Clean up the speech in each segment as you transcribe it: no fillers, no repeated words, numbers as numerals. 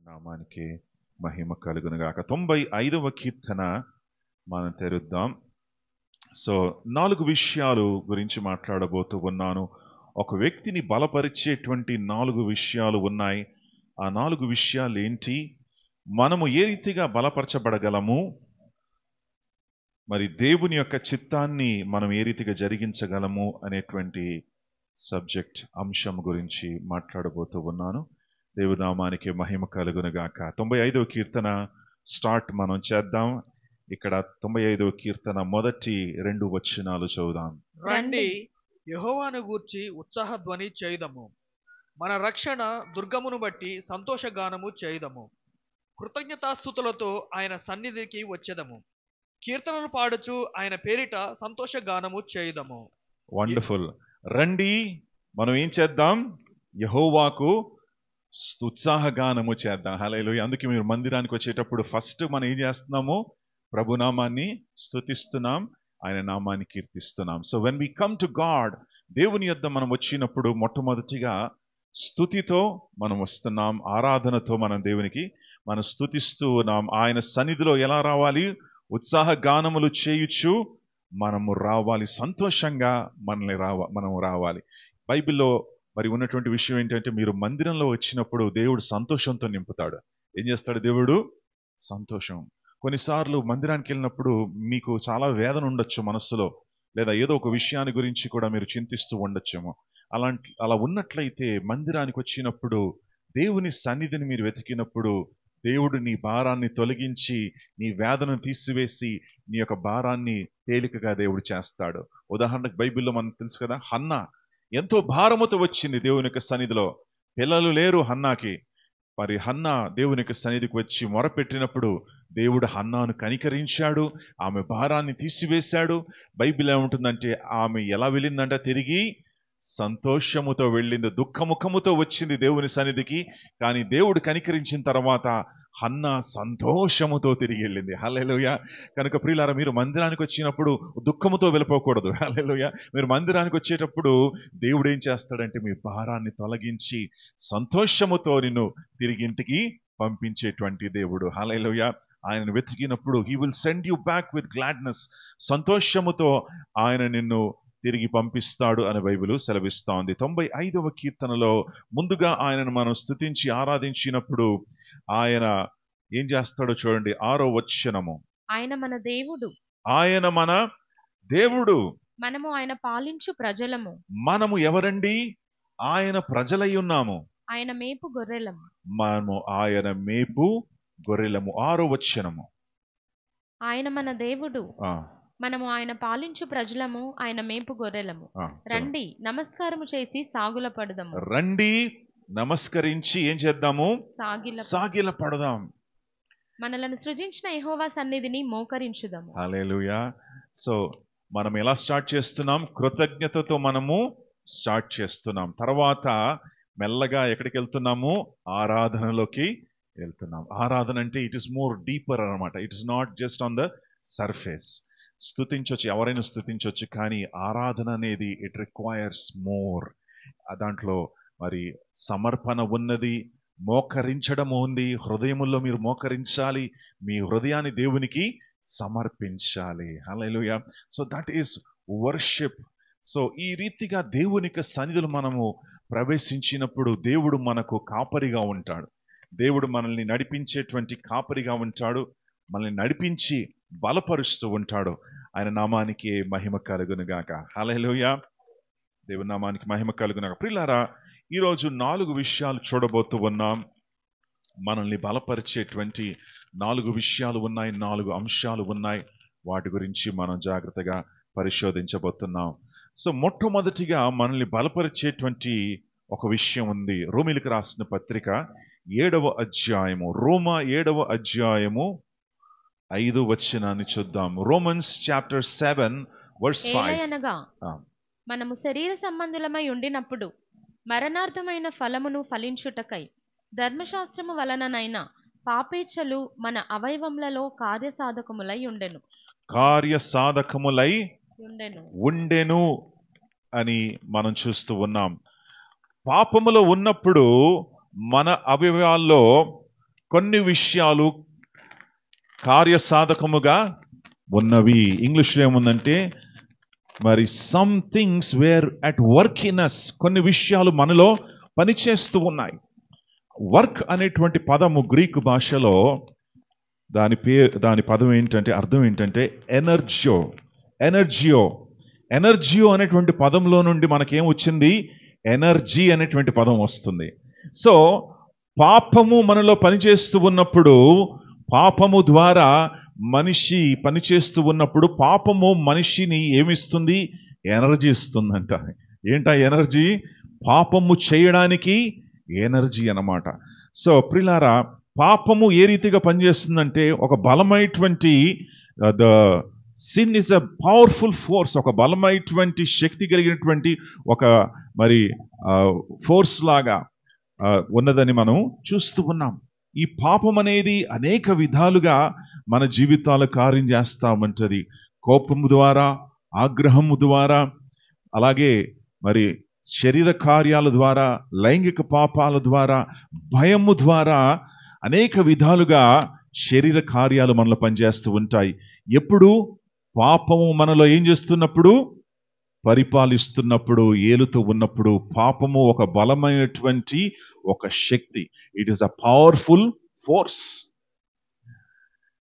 నామానికి మహిమ కలుగునుగాక. 95వ కీర్తన మనం తెరుద్దాం. సో 4 విషయాలు గురించి మాట్లాడబోతూ ఉన్నాను. ఒక వ్యక్తిని బలపరిచేటువంటి 4 విషయాలు ఉన్నాయి. ఆ 4 విషయాలు ఏంటి, మనము ఏ రీతిగా బలపరచబడగలము, మరి దేవుని యొక్క చిత్తాన్ని మనం ఏ రీతిగా జరిగించగలము అనేటువంటి సబ్జెక్ట్ అంశం గురించి మాట్లాడబోతూ ఉన్నాను. దేవుని నామానికి మహిమ కలుగునుగాక. 95వ కీర్తన స్టార్ట్ మనం చేద్దాం. ఇక్కడ 95వ కీర్తన మొదటి 2 వచనాలు చదువుదాం. రండి, యెహోవాను గూర్చి ఉత్సాహ ధ్వని చేయుదము, మన రక్షణ దుర్గమును బట్టి సంతోషగానము చేయుదము. కృతజ్ఞతాస్తుతులతో ఆయన సన్నిధికి వచ్చెదము, కీర్తనలు పాడుచు ఆయన పేరిట సంతోషగానము చేయుదము. వండర్ఫుల్. రండి, మనం ఏం చేద్దాం? యెహోవాకు ఉత్సాహగానము చేద్దాం. హల్లెలూయా. అందుకే మీరు మందిరానికి వచ్చేటప్పుడు ఫస్ట్ మనం ఏం చేస్తున్నాము? ప్రభునామాన్ని స్తుతిస్తున్నాం, ఆయన నామాన్ని కీర్తిస్తున్నాం. So when we come to God, దేవుని యొద్ద మనం వచ్చినప్పుడు మొట్టమొదటిగా స్తుతితో మనం వస్తున్నాం, ఆరాధనతో మనం దేవునికి మనం స్తుతిస్తూ ఉన్నాం. ఆయన సన్నిధిలో ఎలా రావాలి? ఉత్సాహ గానములు చేయుచు మనము రావాలి, సంతోషంగా మనము రావాలి. బైబిల్లో మరి ఉన్నటువంటి విషయం ఏంటంటే, మీరు మందిరంలో వచ్చినప్పుడు దేవుడు సంతోషంతో నింపుతాడు. ఏం చేస్తాడు దేవుడు? సంతోషం. కొన్నిసార్లు మందిరానికి వెళ్ళినప్పుడు మీకు చాలా వేదన ఉండొచ్చు మనస్సులో, లేదా ఏదో ఒక విషయాన్ని గురించి కూడా మీరు చింతిస్తూ ఉండొచ్చేమో. అలా ఉన్నట్లయితే మందిరానికి వచ్చినప్పుడు దేవుని సన్నిధిని మీరు వెతికినప్పుడు దేవుడు నీ భారాన్ని తొలగించి, నీ వేదనను తీసివేసి, నీ యొక్క భారాన్ని తేలికగా దేవుడు చేస్తాడు. ఉదాహరణకు బైబిల్లో మనకు తెలుసు కదా, హన్నా ఎంతో భారముతో వచ్చింది దేవుని యొక్క సన్నిధిలో. పిల్లలు లేరు హన్నాకి. మరి హన్నా దేవుని యొక్క సన్నిధికి వచ్చి మొరపెట్టినప్పుడు దేవుడు హన్నాను కనికరించాడు, ఆమె భారాన్ని తీసివేశాడు. బైబిల్ ఏముంటుందంటే, ఆమె ఎలా వెళ్ళిందంటే తిరిగి సంతోషముతో వెళ్ళింది, దుఃఖముఖముతో వచ్చింది దేవుని సన్నిధికి. కానీ దేవుడు కనికరించిన తర్వాత హన్నా సంతోషముతో తిరిగి వెళ్ళింది. హల్లెలూయా. కనుక ప్రియులారా, మీరు మందిరానికి వచ్చినప్పుడు దుఃఖముతో వెళ్ళిపోకూడదు. హల్లెలూయా. మీరు మందిరానికి వచ్చేటప్పుడు దేవుడు ఏం చేస్తాడంటే, మీ భారాన్ని తొలగించి సంతోషముతో నిన్ను తిరిగి ఇంటికి పంపించేటువంటి దేవుడు. హల్లెలూయా. ఆయనను వెతికినప్పుడు he will send you back with gladness. సంతోషముతో ఆయన నిన్ను తిరిగి పంపిస్తాడు అని బైబిల్ సెలవిస్తా ఉంది. 95వ కీర్తనలో ముందుగా ఆయనను మనం స్తుతించి ఆరాధించినప్పుడు ఆయన ఏం చేస్తాడో చూడండి. 6వ వచనము, ఆయన మన దేవుడు, ఆయన మన దేవుడు, మనము ఆయన పాలించు ప్రజలము. మనము ఎవరండి? ఆయన ప్రజలై ఉన్నాము, ఆయన మేపు గొర్రెలము. మనము ఆయన మేపు గొర్రెలము. 6వ వచనము, ఆయన మన దేవుడు, మనము ఆయన పాలించు ప్రజలము, ఆయన మేపు గొర్రెలము. రండి, నమస్కారము చేసి సాగిల పడదాము. రండి, నమస్కరించి ఏం చేద్దాము? సాగిల పడదాం. మనలను సృజించిన యెహోవా సన్నిధిని మోకరించుదాము. హల్లెలూయా. సో మనం ఎలా స్టార్ట్ చేస్తున్నాం? కృతజ్ఞతతో మనము స్టార్ట్ చేస్తున్నాం. తర్వాత మెల్లగా ఎక్కడికి వెళ్తున్నాము? ఆరాధనలోకి వెళ్తున్నాం. ఆరాధన అంటే ఇట్ ఇస్ మోర్ డీపర్ అన్నమాట. It is not just on the surface. స్తుతించవచ్చు, ఎవరైనా స్తుతించవచ్చు, కానీ ఆరాధన అనేది ఇట్ రిక్వైర్స్ మోర్. దాంట్లో మరి సమర్పణ ఉన్నది, మోకరించడం ఉంది. హృదయముల్లో మీరు మోకరించాలి, మీ హృదయాన్ని దేవునికి సమర్పించాలి. Hallelujah. So that is worship. సో ఈ రీతిగా దేవునికి సన్నిధిలో మనము ప్రవేశించినప్పుడు దేవుడు మనకు కాపరిగా ఉంటాడు. దేవుడు మనల్ని నడిపించేటువంటి కాపరిగా ఉంటాడు, మనల్ని నడిపించి బలపరుస్తూ ఉంటాడు. ఆయన నామానికి మహిమ కలుగునుగాక. హల్లెలూయా. దేవుని నామానికి మహిమ కలుగునుగాక. ప్రియులారా, ఈరోజు 4 విషయాలు చూడబోతూ ఉన్నాం. మనల్ని బలపరిచేటువంటి 4 విషయాలు ఉన్నాయి, 4 అంశాలు ఉన్నాయి. వాటి గురించి మనం జాగ్రత్తగా పరిశోధించబోతున్నాం. సో మొట్టమొదటిగా మనల్ని బలపరిచేటువంటి ఒక విషయం ఉంది. రోమీయులకు రాసిన పత్రిక 7వ అధ్యాయము, రోమా 7వ అధ్యాయము 5వ వచనాన్ని చూద్దాం. Romans chapter 7 verse 5. అనగా మనము శరీర సంబంధులమై ఉండినప్పుడు మరణార్థమైన ఫలమును ఫలించుటకై ధర్మశాస్త్రము వలననైనా పాపేచ్ఛలు మన అవయవములలో కార్యసాధకములై ఉండెను అని మనం చూస్తూ ఉన్నాం. పాపములో ఉన్నప్పుడు మన అవయవాల్లో కొన్ని విషయాలు కార్యసాధకముగా ఉన్నవి. ఇంగ్లీష్లో ఏముందంటే మరి some things where at work in us, కొన్ని విషయాలు మనలో పనిచేస్తూ ఉన్నాయి. వర్క్ అనేటువంటి పదము గ్రీకు భాషలో దాని పదం ఏంటంటే, అర్థం ఏంటంటే ఎనర్జియో. ఎనర్జియో అనేటువంటి పదంలో నుండి మనకేం వచ్చింది? ఎనర్జీ అనేటువంటి పదం వస్తుంది. సో పాపము మనలో పనిచేస్తూ ఉన్నప్పుడు, పాపము ద్వారా మనిషి పనిచేస్తూ ఉన్నప్పుడు పాపము మనిషిని ఏమిస్తుంది? ఎనర్జీ ఇస్తుందంట. ఏంటా ఎనర్జీ? పాపము చేయడానికి ఎనర్జీ అన్నమాట. సో ప్రియులారా, పాపము ఏ రీతిగా పనిచేస్తుందంటే ఒక బలమైనటువంటి the sin is a powerful force, ఒక బలమైనటువంటి శక్తి కలిగినటువంటి ఒక మరి ఫోర్స్ లాగా ఉన్నదని మనం చూస్తూ ఉన్నాం. ఈ పాపం అనేది అనేక విధాలుగా మన జీవితాలు కార్యం చేస్తామంటది. కోపము ద్వారా, ఆగ్రహము ద్వారా, అలాగే మరి శరీర కార్యాల ద్వారా, లైంగిక పాపాల ద్వారా, భయము ద్వారా అనేక విధాలుగా శరీర కార్యాలు మనలో పనిచేస్తూ ఉంటాయి. ఎప్పుడు? పాపము మనలో ఏం చేస్తున్నప్పుడు? పరిపాలిస్తున్నప్పుడు, ఏలుతూ ఉన్నప్పుడు. పాపము ఒక బలమైనటువంటి ఒక శక్తి. It is a powerful force.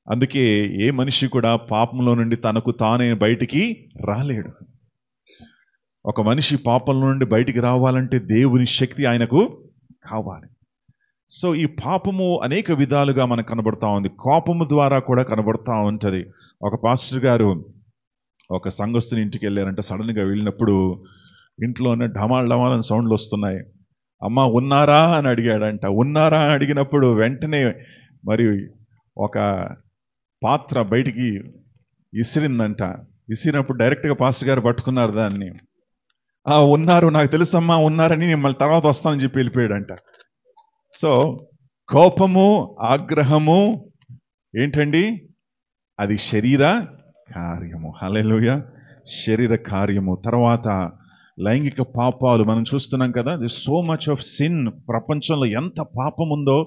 అందుకే ఏ మనిషి కూడా పాపంలో నుండి తనకు తానే బయటికి రాలేడు. ఒక మనిషి పాపంలో నుండి బయటికి రావాలంటే దేవుని శక్తి ఆయనకు కావాలి. సో ఈ పాపము అనేక విధాలుగా మనకు కనబడతా ఉంది. కోపము ద్వారా కూడా కనబడతా ఉంటది. ఒక పాస్టర్ గారు ఒక సంఘస్థుని ఇంటికి వెళ్ళారంటే, సడన్గా వెళ్ళినప్పుడు ఇంట్లోనే ఢమాల్ ఢమాల్ అని సౌండ్లు వస్తున్నాయి. అమ్మ ఉన్నారా అని అడిగాడంట. ఉన్నారా అని అడిగినప్పుడు వెంటనే మరి ఒక పాత్ర బయటికి ఇసిరిందంట. ఇసిరినప్పుడు డైరెక్ట్గా పాస్టర్ గారు పట్టుకున్నారు దాన్ని. ఉన్నారు, నాకు తెలుసమ్మా ఉన్నారని, నేను మళ్ళీ తర్వాత వస్తానని చెప్పి వెళ్ళిపోయాడంట. సో కోపము, ఆగ్రహము ఏంటండి? అది శరీర కార్యము. హల్లెలూయా, శరీర కార్యము. తర్వాత లైంగిక పాపాలు మనం చూస్తున్నాం కదా. The so much of sin. ప్రపంచంలో ఎంత పాపం ఉందో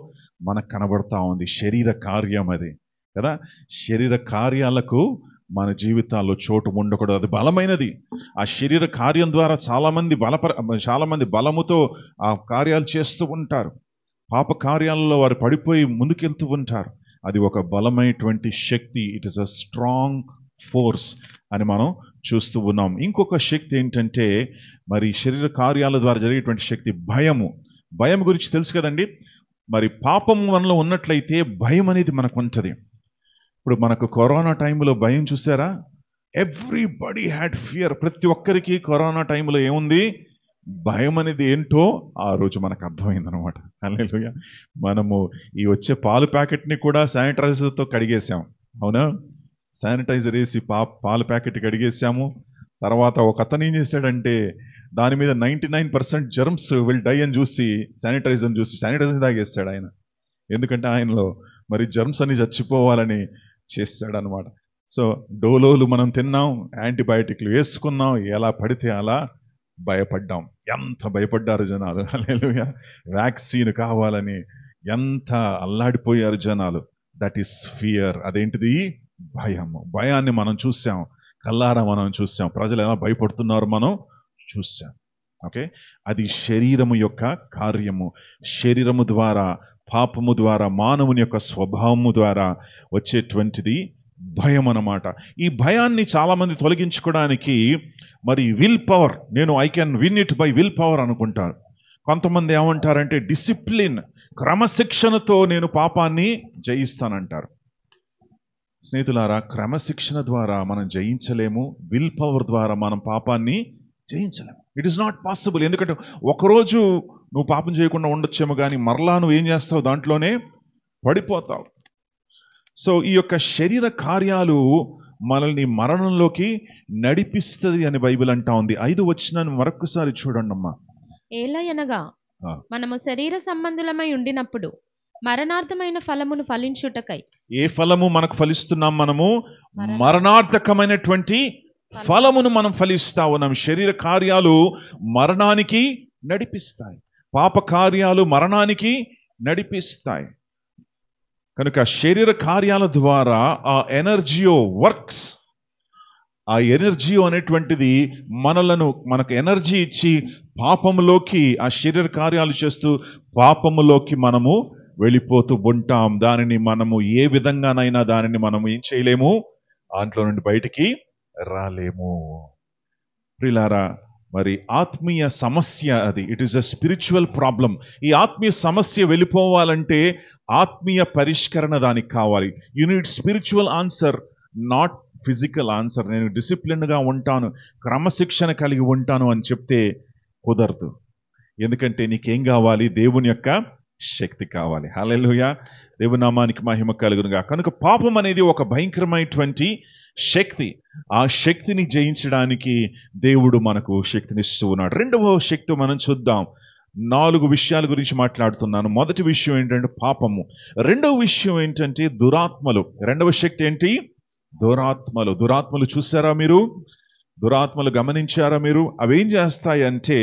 మనకు కనబడతా ఉంది. శరీర కార్యం అది కదా. శరీర కార్యాలకు మన జీవితాల్లో చోటు ఉండకూడదు. అది బలమైనది. ఆ శరీర కార్యం ద్వారా చాలా మంది బలముతో ఆ కార్యాలు చేస్తూ ఉంటారు. పాప కార్యాలలో వారు పడిపోయి ముందుకెళ్తూ ఉంటారు. అది ఒక బలమైనటువంటి శక్తి. It is a strong force అని మనం చూస్తూ ఉన్నాం. ఇంకొక శక్తి ఏంటంటే మరి శరీర కార్యాల ద్వారా జరిగేటువంటి శక్తి భయము. భయం గురించి తెలుసు కదండి. మరి పాపము మనలో ఉన్నట్లయితే భయం అనేది మనకు ఉంటుంది. ఇప్పుడు మనకు కరోనా టైంలో భయం చూసారా? Everybody had fear. ప్రతి ఒక్కరికి కరోనా టైంలో ఏముంది? భయం అనేది ఏంటో ఆ రోజు మనకు అర్థమైందనమాట. హల్లెలూయా. మనము ఈ వచ్చే పాలు ప్యాకెట్ని కూడా శానిటైజర్తో కడిగేసాం, అవునా? శానిటైజర్ వేసి పాల ప్యాకెట్ కడిగేసాము. తర్వాత ఒక అతను ఏం చేశాడంటే దాని మీద 99% జర్మ్స్ విల్ డై అని చూసి శానిటైజర్ తాగేస్తాడు ఆయన. ఎందుకంటే ఆయనలో మరి జర్మ్స్ అని చచ్చిపోవాలని చేస్తాడనమాట. సో డోలోలు మనం తిన్నాం, యాంటీబయాటిక్లు వేసుకున్నాం, ఎలా పడితే అలా భయపడ్డాం. ఎంత భయపడ్డారు జనాలు. హల్లెలూయా. వ్యాక్సిన్ కావాలని ఎంత అల్లాడిపోయారు జనాలు. That is fear. అదేంటిది? భయము. భయాన్ని మనం చూసాం, కల్లారా మనం చూసాం. ప్రజలు ఎలా భయపడుతున్నారు మనం చూసాం. ఓకే, అది శరీరము యొక్క కార్యము. శరీరము ద్వారా, పాపము ద్వారా, మానవుని యొక్క స్వభావము ద్వారా వచ్చేటువంటిది భయం అన్నమాట. ఈ భయాన్ని చాలా మంది తొలగించుకోవడానికి మరి will power, I can win it by will power అనుకుంటారు. కొంతమంది ఏమంటారంటే డిసిప్లిన్, క్రమశిక్షణతో నేను పాపాన్ని జయిస్తానంటారు. స్నేహితులారా, క్రమశిక్షణ ద్వారా మనం జయించలేము. విల్ పవర్ ద్వారా మనం పాపాన్ని జయించలేము. It is not possible. ఎందుకంటే ఒకరోజు నువ్వు పాపం చేయకుండా ఉండొచ్చేమో, కానీ మరలా నువ్వు ఏం చేస్తావు? దాంట్లోనే పడిపోతావు. సో ఈ యొక్క శరీర కార్యాలు మనల్ని మరణంలోకి నడిపిస్తుంది అని బైబిల్ అంటా ఉంది. 5వ వచనాన్ని మరొకసారి చూడండి అమ్మా. ఏలయనగా మనము శరీర సంబంధులమై ఉండినప్పుడు మరణార్థమైన ఫలమును ఫలించుటకై. ఏ ఫలము మనకు ఫలిస్తున్నాం? మనము మరణార్థకమైనటువంటి ఫలమును మనం ఫలిస్తా ఉన్నాం. శరీర కార్యాలు మరణానికి నడిపిస్తాయి, పాప కార్యాలు మరణానికి నడిపిస్తాయి. కనుక శరీర కార్యాల ద్వారా ఆ ఎనర్జియో వర్క్స్, ఆ ఎనర్జియో అనేటువంటిది మనకు ఎనర్జీ ఇచ్చి పాపములోకి, ఆ శరీర కార్యాలు చేస్తూ పాపములోకి మనము వెళ్ళిపోతూ ఉంటాం. దానిని మనము ఏ విధంగానైనా దానిని మనము ఏం చేయలేము, దాంట్లో నుండి బయటికి రాలేము. ప్రియులారా, మరి ఆత్మీయ సమస్య అది. It is a spiritual problem. ఈ ఆత్మీయ సమస్య వెళ్ళిపోవాలంటే ఆత్మీయ పరిష్కరణ దానికి కావాలి. You need spiritual answer, not physical answer. నేను డిసిప్లిన్గా ఉంటాను, క్రమశిక్షణ కలిగి ఉంటాను అని చెప్తే కుదరదు. ఎందుకంటే నీకేం కావాలి? దేవుని యొక్క శక్తి కావాలి. హల్లెలూయా, దేవుని నామానికి మహిమ కలుగునుగా. కనుక పాపం అనేది ఒక భయంకరమైనటువంటి శక్తి. ఆ శక్తిని జయించడానికి దేవుడు మనకు శక్తినిస్తూ ఉన్నాడు. రెండవ శక్తి మనం చూద్దాం. 4 విషయాల గురించి మాట్లాడుతున్నాను. మొదటి విషయం ఏంటంటే పాపము. రెండవ విషయం ఏంటంటే దురాత్మలు. రెండవ శక్తి ఏంటి? దురాత్మలు. దురాత్మలు చూసారా మీరు? దురాత్మలు గమనించారా మీరు? అవేం చేస్తాయంటే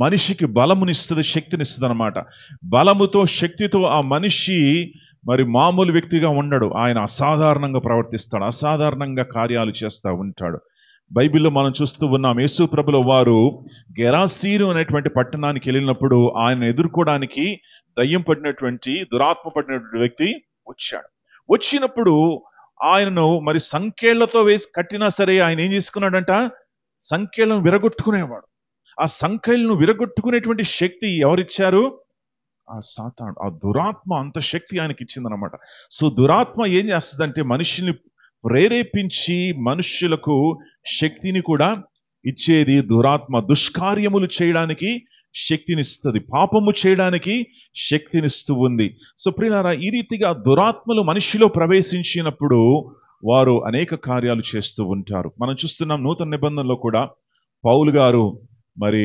మనిషికి బలమునిస్తుంది, శక్తినిస్తుంది అనమాట. బలముతో, శక్తితో ఆ మనిషి మరి మామూలు వ్యక్తిగా ఉండడు. ఆయన అసాధారణంగా ప్రవర్తిస్తాడు, అసాధారణంగా కార్యాలు చేస్తూ ఉంటాడు. బైబిల్లో మనం చూస్తూ ఉన్నాం, యేసు ప్రభుల వారు గెరాసీను అనేటువంటి పట్టణానికి వెళ్ళినప్పుడు ఆయన ఎదుర్కోవడానికి దయ్యం పడినటువంటి, దురాత్మ పడినటువంటి వ్యక్తి వచ్చాడు. వచ్చినప్పుడు ఆయనను మరి సంకెళ్లతో వేసి కట్టినా సరే ఆయన ఏం చేసుకున్నాడంట? సంకెళ్లను విరగొట్టుకునేవాడు. ఆ సంకెళ్లను విరగొట్టుకునేటువంటి శక్తి ఎవరిచ్చారు? ఆ సాతాను, ఆ దురాత్మ అంత శక్తి ఆయనకి ఇచ్చిందనమాట. సో దురాత్మ ఏం చేస్తుందంటే మనిషిని ప్రేరేపించి మనుష్యులకు శక్తిని కూడా ఇచ్చేది దురాత్మ. దుష్కార్యములు చేయడానికి శక్తినిస్తుంది, పాపము చేయడానికి శక్తినిస్తూ ఉంది. సో ప్రియులారా, ఈ రీతిగా దురాత్మలు మనిషిలో ప్రవేశించినప్పుడు వారు అనేక కార్యాలు చేస్తూ ఉంటారు. మనం చూస్తున్నాం నూతన నిబంధనలో కూడా పౌలు గారు మరి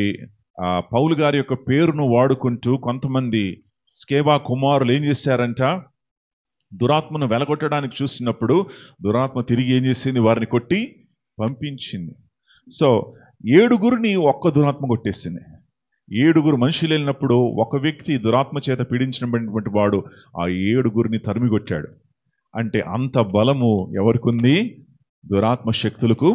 పౌలు గారి యొక్క పేరును వాడుకుంటూ కొంతమంది స్కేవా కుమారులు ఏం చేశారంట? దురాత్మను వెలగొట్టడానికి చూసినప్పుడు దురాత్మ తిరిగి ఏం చేసింది? వారిని కొట్టి పంపించింది. సో 7 ఒక్క దురాత్మ కొట్టేసింది. 7 మనుషులు వెళ్ళినప్పుడు ఒక వ్యక్తి దురాత్మ చేత పీడించినటువంటి వాడు ఆ 7 తరిమి కొట్టాడు. అంటే అంత బలము ఎవరికి ఉంది? దురాత్మ శక్తులకు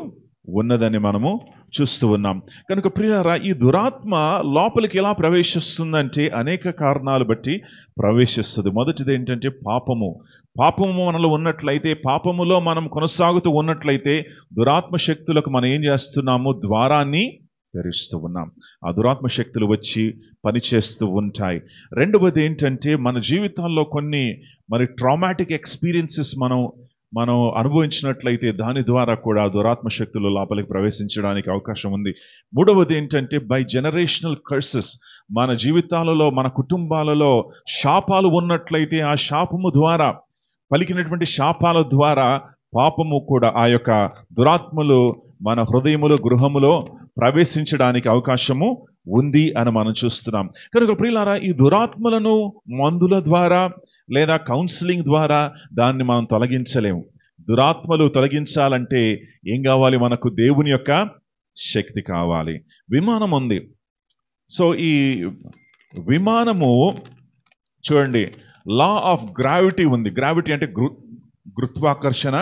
ఉన్నదని మనము చూస్తూ ఉన్నాం. కనుక ప్రియులారా, ఈ దురాత్మ లోపలికి ఎలా ప్రవేశిస్తుందంటే అనేక కారణాలు బట్టి ప్రవేశిస్తుంది. మొదటిది ఏంటంటే పాపము. పాపము మనలో ఉన్నట్లయితే, పాపములో మనం కొనసాగుతూ ఉన్నట్లయితే దురాత్మ శక్తులకు మనం ఏం చేస్తున్నాము? ద్వారాన్ని తెరుస్తూ ఉన్నాం. ఆ దురాత్మ శక్తులు వచ్చి పనిచేస్తూ ఉంటాయి. రెండవది ఏంటంటే మన జీవితాల్లో కొన్ని మరి ట్రామాటిక్ ఎక్స్పీరియన్సెస్ మనం అనుభవించినట్లయితే దాని ద్వారా కూడా దురాత్మ శక్తులు లోపలికి ప్రవేశించడానికి అవకాశం ఉంది. మూడవది ఏంటంటే బై జనరేషనల్ కర్సెస్. మన జీవితాలలో, మన కుటుంబాలలో శాపాలు ఉన్నట్లయితే ఆ శాపము ద్వారా, పలికినటువంటి శాపాల ద్వారా పాపము కూడా, ఆ యొక్క దురాత్మలు మన హృదయములో, గృహములో ప్రవేశించడానికి అవకాశము ఉంది అని మనం చూస్తున్నాం. కనుక ప్రియులారా, ఈ దురాత్మలను మందుల ద్వారా లేదా కౌన్సిలింగ్ ద్వారా దాన్ని మనం తొలగించలేము. దురాత్మలు తొలగించాలంటే ఏం కావాలి? మనకు దేవుని యొక్క శక్తి కావాలి. విమానం ఉంది. సో ఈ విమానము చూడండి, లా ఆఫ్ గ్రావిటీ ఉంది. గ్రావిటీ అంటే గురుత్వాకర్షణ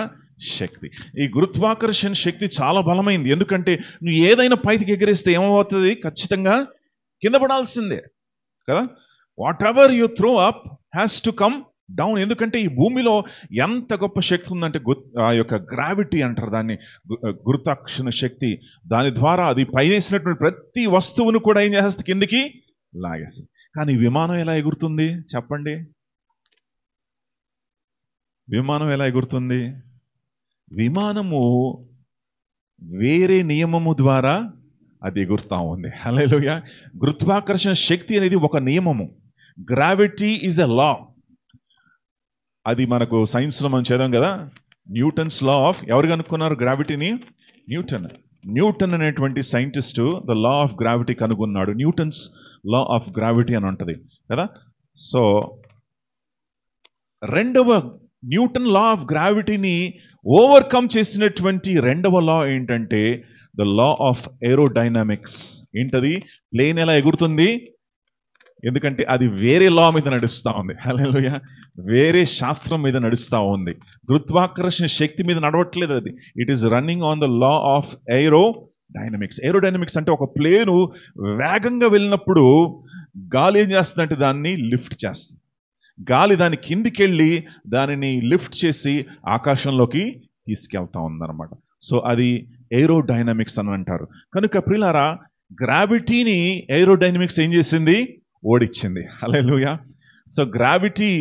శక్తి. ఈ గురుత్వాకర్షణ శక్తి చాలా బలమైంది. ఎందుకంటే నువ్వు ఏదైనా పైకి ఎగిరేస్తే ఏమవుతుంది? ఖచ్చితంగా కింద పడాల్సిందే కదా. What ever you throw up has to come down. ఎందుకంటే ఈ భూమిలో ఎంత గొప్ప శక్తి ఉందంటే ఆ యొక్క గ్రావిటీ అంటారు దాన్ని, గురుత్వాకర్షణ శక్తి. దాని ద్వారా అది పైనేసినటువంటి ప్రతి వస్తువును కూడా ఏం చేస్తుంది? కిందికి లాగేస్తుంది. కానీ విమానం ఎలా ఎగురుతుంది చెప్పండి? విమానం ఎలా ఎగురుతుంది? విమానము వేరే నియమము ద్వారా అది ఎగురుతా ఉంది. హల్లెలూయా. గురుత్వాకర్షణ శక్తి అనేది ఒక నియమము. గ్రావిటీ ఈజ్ ఎ లా. అది మనకు సైన్స్లో మనం చదివాం కదా, న్యూటన్స్ లా ఆఫ్. ఎవరు కనుక్కున్నారు గ్రావిటీని? న్యూటన్ అనేటువంటి scientist the law of gravity కనుగొన్నాడు. న్యూటన్స్ లా ఆఫ్ గ్రావిటీ అని ఉంటుంది కదా. సో రెండవ న్యూటన్ లా ఆఫ్ గ్రావిటీని ఓవర్కమ్ చేసినటువంటి రెండవ లా ఏంటంటే ద లా ఆఫ్ ఏరోడైనమిక్స్. ఏంటది? ప్లేన్ ఎలా ఎగురుతుంది? ఎందుకంటే అది వేరే లా మీద నడుస్తూ ఉంది. హల్లెలూయా. వేరే శాస్త్రం మీద నడుస్తూ ఉంది. గురుత్వాకర్షణ శక్తి మీద నడవట్లేదు అది. It is running on the law of aerodynamics. Aerodynamics అంటే ఒక ప్లేను వేగంగా వెళ్ళినప్పుడు గాలి ఏం చేస్తుందంటే దాన్ని లిఫ్ట్ చేస్తుంది. గాలి దాని కిందికి వెళ్ళి దానిని లిఫ్ట్ చేసి ఆకాశంలోకి తీసుకెళ్తా ఉందన్నమాట. సో అది ఏరోడైనమిక్స్ అని అంటారు. కనుక ప్రియులారా, గ్రావిటీని ఏరోడైనమిక్స్ ఏం చేసింది? ఓడించింది. హల్లెలూయా. సో గ్రావిటీ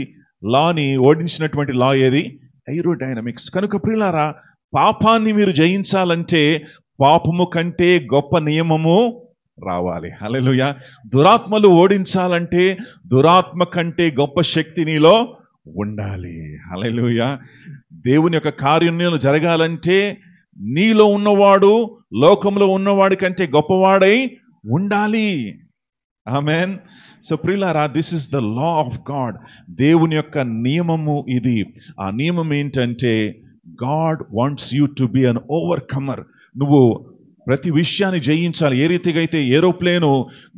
లాని ఓడించినటువంటి లా ఏది? ఏరోడైనమిక్స్. కనుక ప్రియులారా, పాపాన్ని మీరు జయించాలంటే పాపము కంటే గొప్ప నియమము రావాలి. హల్లెలూయా. దురాత్మలు ఓడించాలంటే దురాత్మ కంటే గొప్ప శక్తి నీలో ఉండాలి. హల్లెలూయా. దేవుని యొక్క కార్యం జరగాలంటే నీలో ఉన్నవాడు లోకంలో ఉన్నవాడి కంటే గొప్పవాడై ఉండాలి. ఆమెన్. సో ప్రియులారా, this is the law of God. దేవుని యొక్క నియమము ఇది. ఆ నియమం ఏంటంటే God wants you to be an overcomer. నువ్వు ప్రతి విషయాన్ని జయించాలి. ఏ రీతిగా అయితే ఏరోప్లేను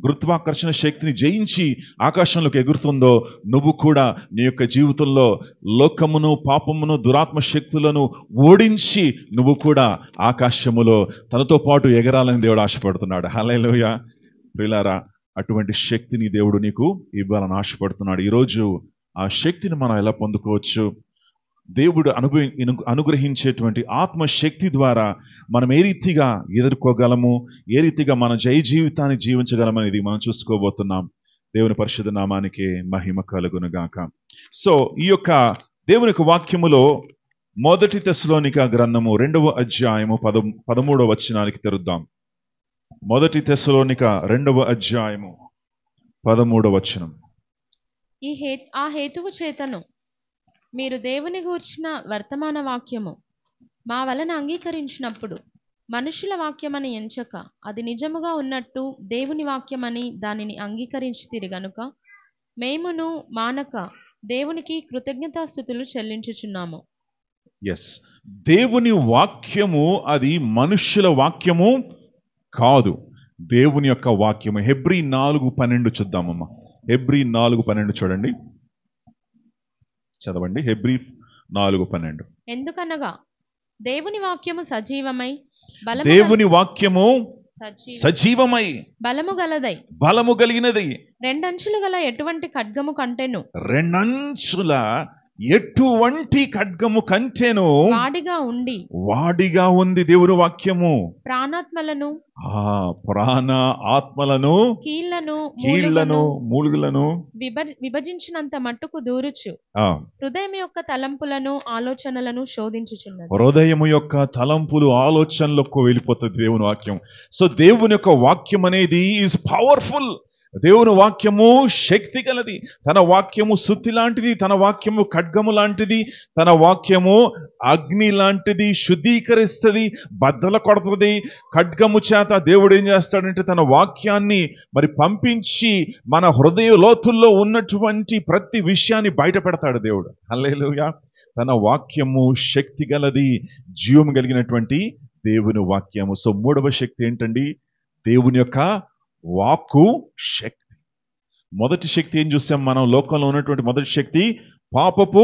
గురుత్వాకర్షణ శక్తిని జయించి ఆకాశంలోకి ఎగురుతుందో, నువ్వు కూడా నీ యొక్క జీవితంలో లోకమును, పాపమును, దురాత్మ శక్తులను ఓడించి నువ్వు కూడా ఆకాశములో తనతో పాటు ఎగరాలని దేవుడు ఆశపడుతున్నాడు. హల్లెలూయా. ప్రియులారా, అటువంటి శక్తిని దేవుడు నీకు ఇవ్వాలని ఆశపడుతున్నాడు. ఈరోజు ఆ శక్తిని మనం ఎలా పొందుకోవచ్చు? దేవుడు అనుగ్రహించేటువంటి ఆత్మశక్తి ద్వారా మనం ఏ రీతిగా ఎదుర్కోగలము, ఏ రీతిగా మన జయ జీవితాన్ని జీవించగలమనేది మనం చూసుకోబోతున్నాం. దేవుని పరిశుద్ధ నామానికి మహిమ కలుగునుగాక. సో ఈ యొక్క దేవుని యొక్క వాక్యములో మొదటి తెస్సలోనిక గ్రంథము 2వ అధ్యాయము 13వ వచనానికి తెరుద్దాం. మొదటి తెస్సలోనిక 2వ అధ్యాయము 13వ వచనం. ఆ హేతువు చేతను మీరు దేవుని గూర్చిన వర్తమాన వాక్యము మా వలన అంగీకరించినప్పుడు మనుషుల వాక్యమని ఎంచక అది నిజముగా ఉన్నట్టు దేవుని వాక్యమని దానిని అంగీకరించితిరి గనుక మేమును మానక దేవునికి కృతజ్ఞతాస్తుతులు చెల్లించుచున్నాము. ఎస్, దేవుని వాక్యము అది మనుష్యుల వాక్యము కాదు, దేవుని యొక్క వాక్యము. హెబ్రీ 4:12 చూద్దామమ్మా. హెబ్రీ 4:12 చూడండి, చదవండి. హెబ్రీ 4:12. ఎందుకనగా దేవుని వాక్యము సజీవమై దేవుని వాక్యము సజీవమై బలము గలదై బలము కలిగినది, రెండంచులు గల ఎటువంటి ఖడ్గము కంటెను, రెండంచుల ఎటువంటి ఖడ్గము కంటేను వాడిగా ఉంది దేవుని వాక్యము. ప్రాణాత్మలను ప్రాణ ఆత్మలను కీళ్లను మూలుగులను విభజించినంత మట్టుకు దూరుచు హృదయం యొక్క తలంపులను ఆలోచనలను శోధించుచున్నది. హృదయం యొక్క తలంపులు ఆలోచనలకు వెళ్ళిపోతుంది దేవుని వాక్యం. సో దేవుని యొక్క వాక్యం అనేది ఈజ్ పవర్ఫుల్. దేవుని వాక్యము శక్తి గలది. తన వాక్యము సుత్తి లాంటిది, తన వాక్యము ఖడ్గము లాంటిది, తన వాక్యము అగ్ని లాంటిది, శుద్ధీకరిస్తుంది, బద్దల కొడుతుంది. ఖడ్గము చేత దేవుడు ఏం చేస్తాడంటే తన వాక్యాన్ని మరి పంపించి మన హృదయ లోతుల్లో ఉన్నటువంటి ప్రతి విషయాన్ని బయట పెడతాడు దేవుడు. హల్లెలూయా. తన వాక్యము శక్తి గలది, జీవము కలిగినటువంటి దేవుని వాక్యము. సో మూడవ శక్తి ఏంటండి? దేవుని యొక్క వాక్కు శక్తి. మొదటి శక్తి ఏం చూసాం మనం? లోకంలో ఉన్నటువంటి మొదటి శక్తి పాపపు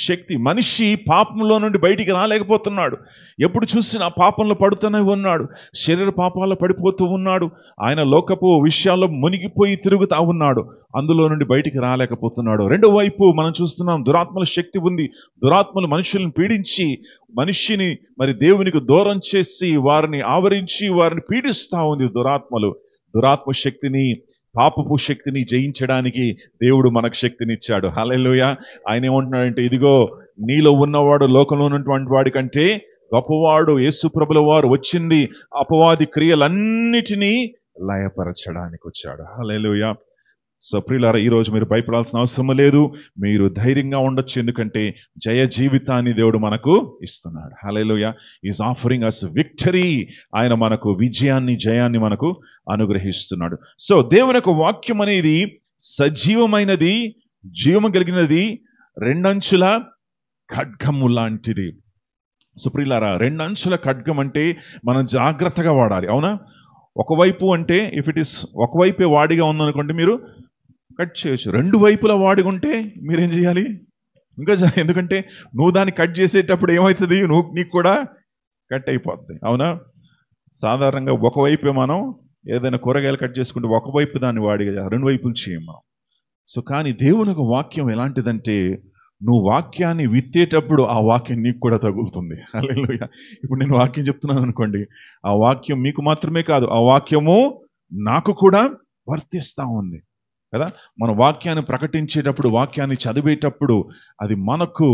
శక్తి. మనిషి పాపంలో నుండి బయటికి రాలేకపోతున్నాడు. ఎప్పుడు చూసినా పాపంలో పడుతూనే ఉన్నాడు, శరీర పాపాల్లో పడిపోతూ ఉన్నాడు, ఆయన లోకపు విషయాల్లో మునిగిపోయి తిరుగుతా ఉన్నాడు, అందులో నుండి బయటికి రాలేకపోతున్నాడు. రెండో వైపు మనం చూస్తున్నాం దురాత్మల శక్తి ఉంది. దురాత్మలు మనుషులను పీడించి మనిషిని మరి దేవునికి దూరం చేసి వారిని ఆవరించి వారిని పీడిస్తూ ఉంది. దురాత్మ శక్తిని, పాపపు శక్తిని జయించడానికి దేవుడు మనకు శక్తినిచ్చాడు. హల్లెలూయా. ఆయన ఏమంటున్నాడంటే, ఇదిగో నీలో ఉన్నవాడు లోకంలో ఉన్నటువంటి వాడి కంటే గొప్పవాడు. యేసు ప్రభుల వారు వచ్చింది అపవాది క్రియలన్నిటినీ లయపరచడానికి వచ్చాడు. హల్లెలూయా. సో ప్రియులారా, ఈరోజు మీరు భయపడాల్సిన అవసరం లేదు, మీరు ధైర్యంగా ఉండొచ్చు. ఎందుకంటే జయ జీవితాన్ని దేవుడు మనకు ఇస్తున్నాడు. Hallelujah. Is offering us victory. ఆయన మనకు విజయాన్ని, జయాన్ని మనకు అనుగ్రహిస్తున్నాడు. సో దేవుని యొక్క వాక్యం అనేది సజీవమైనది, జీవము కలిగినది, రెండంచుల ఖడ్గము లాంటిది. సో ప్రియులారా, రెండంచుల ఖడ్గం అంటే మనం జాగ్రత్తగా వాడాలి. అవునా? ఒకవైపు అంటే ఒకవైపే వాడిగా ఉందనుకోండి, మీరు కట్ చేయొచ్చు. రెండు వైపులా వాడుకుంటే మీరేం చేయాలి? ఇంకా ఎందుకంటే నువ్వు దాన్ని కట్ చేసేటప్పుడు ఏమవుతుంది, నీకు కూడా కట్ అయిపోద్ది. అవునా? సాధారణంగా ఒకవైపే మనం ఏదైనా కూరగాయలు కట్ చేసుకుంటే ఒకవైపు దాన్ని వాడి రెండు వైపులు చేయం మనం. సో కానీ దేవుని ఒక వాక్యం ఎలాంటిదంటే, నువ్వు వాక్యాన్ని విత్తేటప్పుడు ఆ వాక్యం నీకు కూడా తగులుతుంది. హల్లెలూయా. ఇప్పుడు నేను వాక్యం చెప్తున్నాను అనుకోండి, ఆ వాక్యం మీకు మాత్రమే కాదు, ఆ వాక్యము నాకు కూడా వర్తిస్తూ ఉంది కదా. మన వాక్యాన్ని ప్రకటించేటప్పుడు, వాక్యాన్ని చదివేటప్పుడు అది మనకు,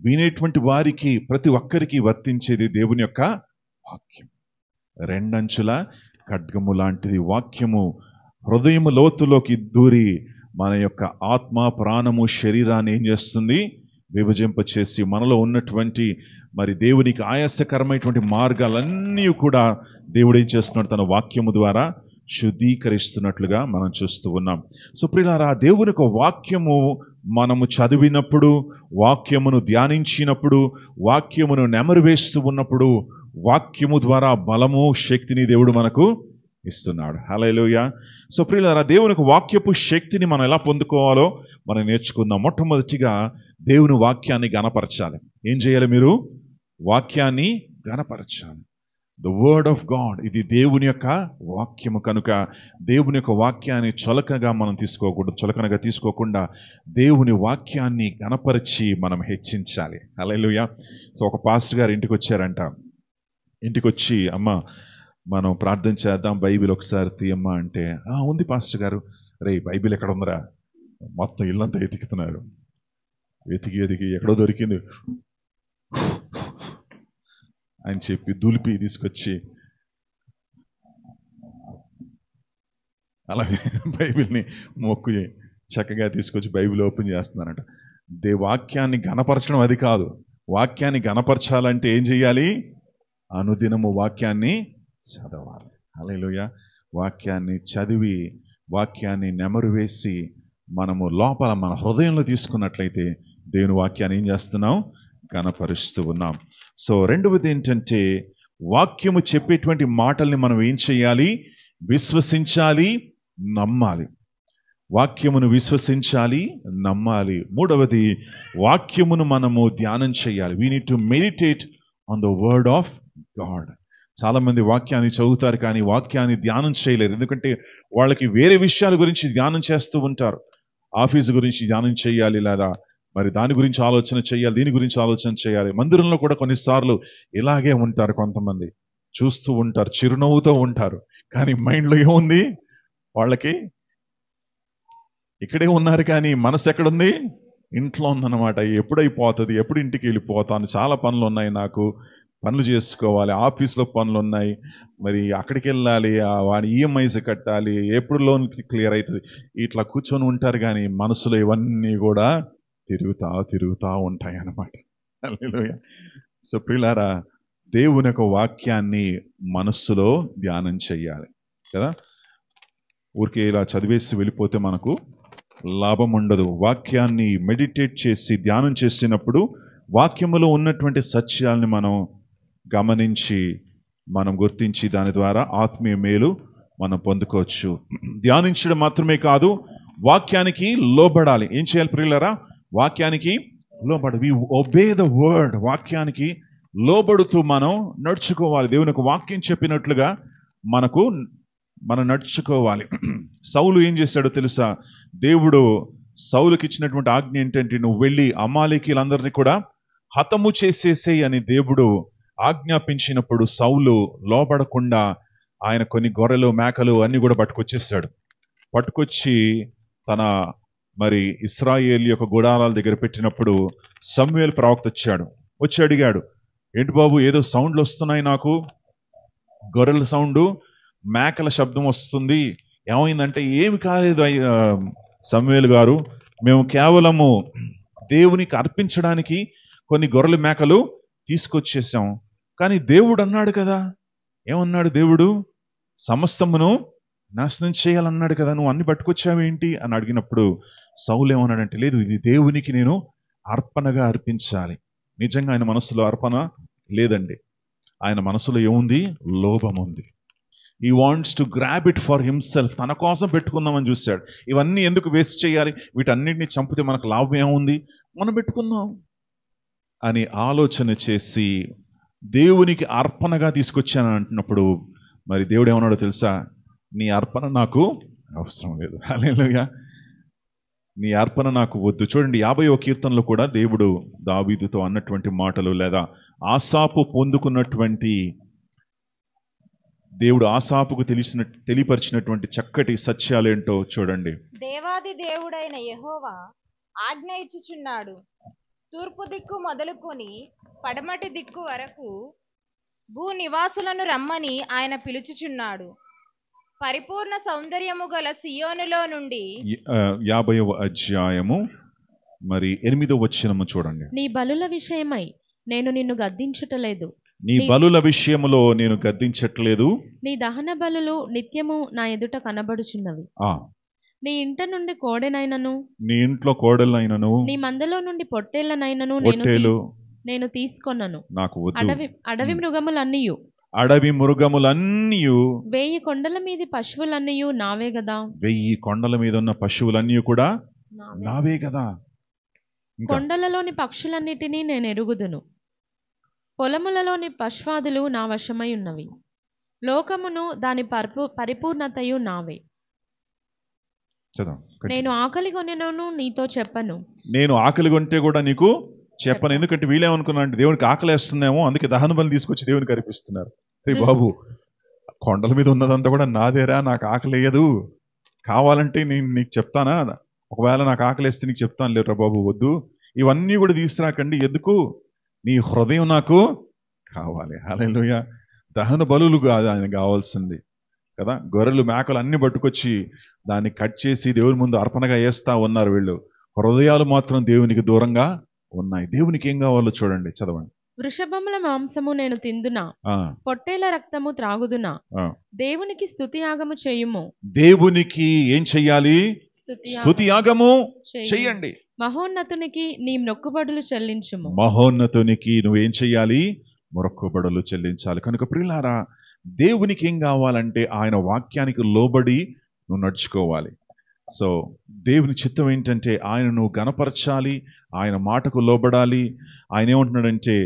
వినేటువంటి వారికి, ప్రతి ఒక్కరికి వర్తించేది దేవుని యొక్క వాక్యం. రెండంచుల ఖడ్గము లాంటిది వాక్యము. హృదయము లోతులోకి దూరి మన యొక్క ఆత్మ, ప్రాణము, శరీరాన్ని ఏం చేస్తుంది? విభజింపచేసి మనలో ఉన్నటువంటి మరి దేవునికి ఆయాసకరమైనటువంటి మార్గాలన్నీ కూడా దేవుడు ఏం చేస్తున్నాడు? తన వాక్యము ద్వారా శుద్ధీకరిస్తున్నట్లుగా మనం చూస్తూ ఉన్నాం. సో ప్రియులారా, దేవుని యొక్క వాక్యము మనము చదివినప్పుడు, వాక్యమును ధ్యానించినప్పుడు, వాక్యమును నెమరు వేస్తూ ఉన్నప్పుడు, వాక్యము ద్వారా బలము, శక్తిని దేవుడు మనకు ఇస్తున్నాడు. హల్లెలూయా. సో ప్రియులారా, దేవునికి వాక్యపు శక్తిని మనం ఎలా పొందుకోవాలో మనం నేర్చుకుందాం. మొట్టమొదటిగా దేవుని వాక్యాన్ని గణపరచాలి. ఏం చేయాలి? మీరు వాక్యాన్ని గణపరచాలి. ద వర్డ్ ఆఫ్ గాడ్, ఇది దేవుని యొక్క వాక్యము కనుక దేవుని యొక్క వాక్యాన్ని చులకనగా మనం తీసుకోకుండా దేవుని వాక్యాన్ని గణపరిచి మనం హెచ్చించాలి. హల్లెలూయా. సో ఒక పాస్టర్ గారు ఇంటికి వచ్చారంట. ఇంటికి వచ్చి, అమ్మ మనం ప్రార్థన చేద్దాం, బైబిల్ ఒకసారి తీయమ్మా అంటే, ఉంది పాస్టర్ గారు. రే బైబిల్ ఎక్కడ ఉందరా? మొత్తం ఇల్లంతా వెతుకుతున్నారు. వెతికి ఎక్కడో దొరికింది అని చెప్పి దులిపి తీసుకొచ్చి అలాగే బైబిల్ని మొక్కు చక్కగా తీసుకొచ్చి బైబిల్ ఓపెన్ చేస్తున్నారట. వాక్యాన్ని గణపరచడం అది కాదు. వాక్యాన్ని గణపరచాలంటే ఏం చేయాలి? అనుదినము వాక్యాన్ని చదవాలి. హల్లెలూయా. వాక్యాన్ని చదివి, వాక్యాన్ని నెమరు వేసి మనము లోపల మన హృదయంలో తీసుకున్నట్లయితే దేవుని వాక్యాన్ని ఏం చేస్తున్నాం? గణపరుస్తూ ఉన్నాం. సో రెండవది ఏంటంటే, వాక్యము చెప్పేటువంటి మాటల్ని మనం ఏం చేయాలి? విశ్వసించాలి, నమ్మాలి. వాక్యమును విశ్వసించాలి, నమ్మాలి. మూడవది, వాక్యమును మనము ధ్యానం చేయాలి. We need to meditate on the word of God. చాలా మంది వాక్యాన్ని చదువుతారు కానీ వాక్యాన్ని ధ్యానం చేయలేరు. ఎందుకంటే వాళ్ళకి వేరే విషయాల గురించి ధ్యానం చేస్తూ ఉంటారు. ఆఫీసు గురించి ధ్యానం చేయాలి, లేదా మరి దాని గురించి ఆలోచన చేయాలి, దీని గురించి ఆలోచన చేయాలి. మందిరంలో కూడా కొన్నిసార్లు ఇలాగే ఉంటారు. కొంతమంది చూస్తూ ఉంటారు, చిరునవ్వుతో ఉంటారు, కానీ మైండ్లో ఏముంది? వాళ్ళకి ఇక్కడే ఉన్నారు కానీ మనసు ఎక్కడుంది? ఇంట్లో ఉందన్నమాట. ఎప్పుడైపోతుంది, ఎప్పుడు ఇంటికి వెళ్ళిపోతాను, చాలా పనులు ఉన్నాయి, నాకు పనులు చేసుకోవాలి, ఆఫీస్లో పనులు ఉన్నాయి, మరి అక్కడికి వెళ్ళాలి, వాడి ఈఎంఐస్ కట్టాలి, ఎప్పుడు లోన్ క్లియర్ అవుతుంది, ఇట్లా కూర్చొని ఉంటారు. కానీ మనసులో ఇవన్నీ కూడా తిరుగుతా ఉంటాయి అన్నమాట. హల్లెలూయా. సో ప్రియులారా, దేవుని యొక్క వాక్యాన్ని మనస్సులో ధ్యానం చెయ్యాలి కదా. ఊరికే ఇలా చదివేసి వెళ్ళిపోతే మనకు లాభం ఉండదు. వాక్యాన్ని మెడిటేట్ చేసి ధ్యానం చేసినప్పుడు వాక్యములో ఉన్నటువంటి సత్యాల్ని మనం గమనించి, మనం గుర్తించి దాని ద్వారా ఆత్మీయ మేలు మనం పొందుకోవచ్చు. ధ్యానించడం మాత్రమే కాదు, వాక్యానికి లోబడాలి. ఏం చేయాలి ప్రియులారా? వాక్యానికి లోబడాలి. We obey the word. వాక్యానికి లోబడుతూ మనం నడుచుకోవాలి. దేవుని యొక్క వాక్యం చెప్పినట్లుగా మనం నడుచుకోవాలి. సౌలు ఏం చేశాడో తెలుసా? దేవుడు సౌలుకి ఇచ్చినటువంటి ఆజ్ఞ ఏంటంటే, నువ్వు వెళ్ళి అమాలేకీలందరినీ కూడా హతము చేసేసేయి అని దేవుడు ఆజ్ఞాపించినప్పుడు సౌలు లోబడకుండా ఆయన కొన్ని గొర్రెలు, మేకలు అన్ని కూడా పట్టుకొచ్చి తన మరి ఇశ్రాయేలు యొక్క గుడారాల దగ్గర పెట్టినప్పుడు సమూయేలు ప్రవక్త వచ్చి అడిగాడు, ఏంటి బాబు, ఏదో సౌండ్లు వస్తున్నాయి, నాకు గొర్రెల సౌండు, మేకల శబ్దం వస్తుంది, ఏమైందంటే, ఏమి కాలేదు సమూయేలు గారు, మేము కేవలము దేవునికి అర్పించడానికి కొన్ని గొర్రెల మేకలు తీసుకొచ్చేసాం. కానీ దేవుడు అన్నాడు కదా, ఏమన్నాడు దేవుడు? సమస్తమును నాశనం చేయాలన్నాడు కదా, నువ్వు అన్ని పట్టుకొచ్చావేంటి అని అడిగినప్పుడు సౌలు ఏమన్నాడంటే, లేదు, ఇది దేవునికి నేను అర్పణగా అర్పించాలి. నిజంగా ఆయన మనసులో అర్పణ లేదండి. ఆయన మనసులో ఏముంది? లోభం ఉంది. He wants to grab it for himself. తన కోసం పెట్టుకుందామని చూశాడు. ఇవన్నీ ఎందుకు వేస్ట్ చేయాలి, వీటన్నిటిని చంపితే మనకు లాభం ఏముంది, మనం పెట్టుకుందాం అని ఆలోచన చేసి దేవునికి అర్పణగా తీసుకొచ్చాను అంటున్నప్పుడు మరి దేవుడు ఏమన్నాడో తెలుసా, నీ అర్పణ నాకు అవసరం లేదు. హల్లెలూయా. నీ అర్పణ నాకు వద్దు. చూడండి 50వ కీర్తనలో కూడా దేవుడు దావీదుతో అన్నటువంటి మాటలు, లేదా ఆసాపు పొందుకున్నటువంటి, దేవుడు ఆసాపుకు తెలియపరిచినటువంటి చక్కటి సత్యాలేంటో చూడండి. దేవాది దేవుడైన యెహోవా ఆజ్ఞ ఇచ్చుచున్నాడు, తూర్పు దిక్కు మొదలుకొని పడమటి దిక్కు వరకు భూ నివాసులను రమ్మని ఆయన పిలుచుచున్నాడు. పరిపూర్ణ సౌందర్యము గల సియోనులో నుండి 50వ అధ్యాయము మరి 8వ వచనము చూడండి. నీ బలుల విషయమై నేను నిన్ను గద్దించుటలేదు, నీ బలుల విషయములో నేను గద్దించట్లేదు, నీ దహన బలులు నిత్యము నా ఎదుట కనబడుచున్నవి. నీ ఇంట నుండి కోడెనైనను, నీ ఇంట్లో కోడెలైనను, నీ మందలో నుండి పొట్టేళ్లనైనను నేను తీసుకొనను. నాకు వద్దు. అడవి మృగములన్నీయు, అడవి మృగములన్నీ, 1000 కొండల మీది పశువులన్నీయు నావే గదా. 1000 కొండల మీద ఉన్న పశువులన్నీ కూడా నావే కదా. కొండలలోని పక్షులన్నిటినీ నేను ఎరుగుదును, పొలములలోని పశ్వాదులు నా వశమై ఉన్నవి. లోకమును దాని పరిపూర్ణతయు నావే. నేను ఆకలి కొనెను నీతో చెప్పను. నేను ఆకలి కొంటే కూడా నీకు చెప్పను. ఎందుకంటే వీళ్ళేమనుకున్నా అంటే దేవునికి ఆకలి వేస్తుందేమో, అందుకే దహన బలి తీసుకొచ్చి దేవునికి అర్పిస్తున్నారు. రే బాబు, కొండల మీద ఉన్నదంతా కూడా నాదేరా, నాకు ఆకలి వేయదు, కావాలంటే నేను నీకు చెప్తానా, ఒకవేళ నాకు ఆకలి వేస్తే నీకు చెప్తాను, లేరా బాబు వద్దు, ఇవన్నీ కూడా తీసుకురాకండి. ఎందుకు, నీ హృదయం నాకు కావాలి. హల్లెలూయా. దహన బలులు కాదు ఆయన కావాల్సింది కదా. గొర్రెలు మేకలు అన్ని పట్టుకొచ్చి దాన్ని కట్ చేసి దేవుని ముందు అర్పణగా వేస్తా ఉన్నారు వీళ్ళు. హృదయాలు మాత్రం దేవునికి దూరంగా ఉన్నాయి. దేవునికి ఏం కావాలో చూడండి, చదవండి. వృషభముల మాంసము నేను తిందునా, పొట్టేల రక్తము త్రాగుదునా. దేవునికి స్తుతి యాగము చేయుము. దేవునికి ఏం చెయ్యాలి, స్తుతి యాగము చెయ్యండి. మహోన్నతునికి నీ మొక్కుబడులు చెల్లించుము. మహోన్నతునికి నువ్వేం చెయ్యాలి, మొక్కుబడులు చెల్లించాలి. కనుక ప్రియులారా, దేవునికి ఏం కావాలంటే ఆయన వాక్యానికి లోబడి నువ్వు నడుచుకోవాలి. సో దేవుని చిత్తం ఏంటంటే ఆయన నువ్వు గణపరచాలి, ఆయన మాటకు లోబడాలి. ఆయన ఏమంటున్నాడంటే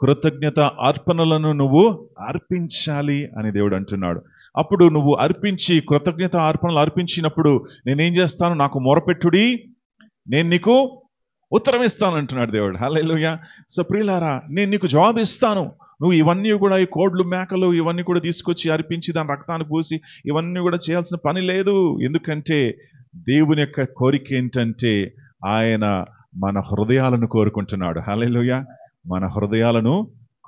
కృతజ్ఞత అర్పణలను నువ్వు అర్పించాలి అని దేవుడు అంటున్నాడు. అప్పుడు నువ్వు అర్పించి కృతజ్ఞత అర్పణలు అర్పించినప్పుడు నేనేం చేస్తాను, నాకు మొరపెట్టుడి, నేను నీకు ఉత్తరం ఇస్తాను అంటున్నాడు దేవుడు. హల్లెలూయా. సో ప్రియులారా, నేను నీకు జవాబు ఇస్తాను. నువ్వు ఇవన్నీ కూడా, ఈ కోడ్లు మేకలు ఇవన్నీ కూడా తీసుకొచ్చి అర్పించి దాని రక్తాన్ని పూసి ఇవన్నీ కూడా చేయాల్సిన పని లేదు. ఎందుకంటే దేవుని యొక్క కోరిక ఏంటంటే ఆయన మన హృదయాలను కోరుకుంటున్నాడు. హల్లెలూయా. మన హృదయాలను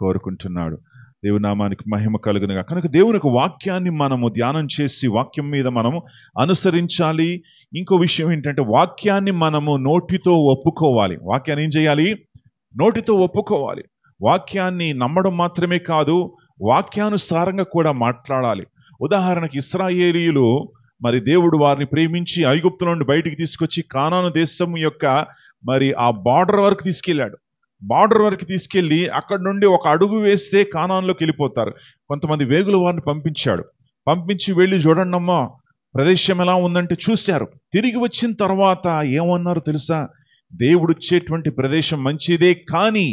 కోరుకుంటున్నాడు. దేవుని నామానికి మహిమ కలుగునుగా. కనుక దేవునికి వాక్యాన్ని మనము ధ్యానం చేసి వాక్యం మీద మనము అనుసరించాలి. ఇంకో విషయం ఏంటంటే వాక్యాన్ని మనము నోటితో ఒప్పుకోవాలి. వాక్యాన్ని ఏం చేయాలి, నోటితో ఒప్పుకోవాలి. వాక్యాన్ని నమ్మడం మాత్రమే కాదు, వాక్యానుసారంగా కూడా మాట్లాడాలి. ఉదాహరణకి ఇశ్రాయేలీయులు మరి దేవుడు వారిని ప్రేమించి ఐగుప్తు నుండి బయటికి తీసుకొచ్చి కానాను దేశం యొక్క మరి ఆ బార్డర్ వరకు తీసుకెళ్ళాడు. బార్డర్ వరకు తీసుకెళ్ళి అక్కడ నుండి ఒక అడుగు వేస్తే కానాన్లోకి వెళ్ళిపోతారు. కొంతమంది వేగుల వారిని పంపించి వెళ్ళి చూడండమ్మా ప్రదేశం ఎలా ఉందంటే చూశారు. తిరిగి వచ్చిన తర్వాత ఏమన్నారు తెలుసా, దేవుడిచ్చేటువంటి ప్రదేశం మంచిదే, కానీ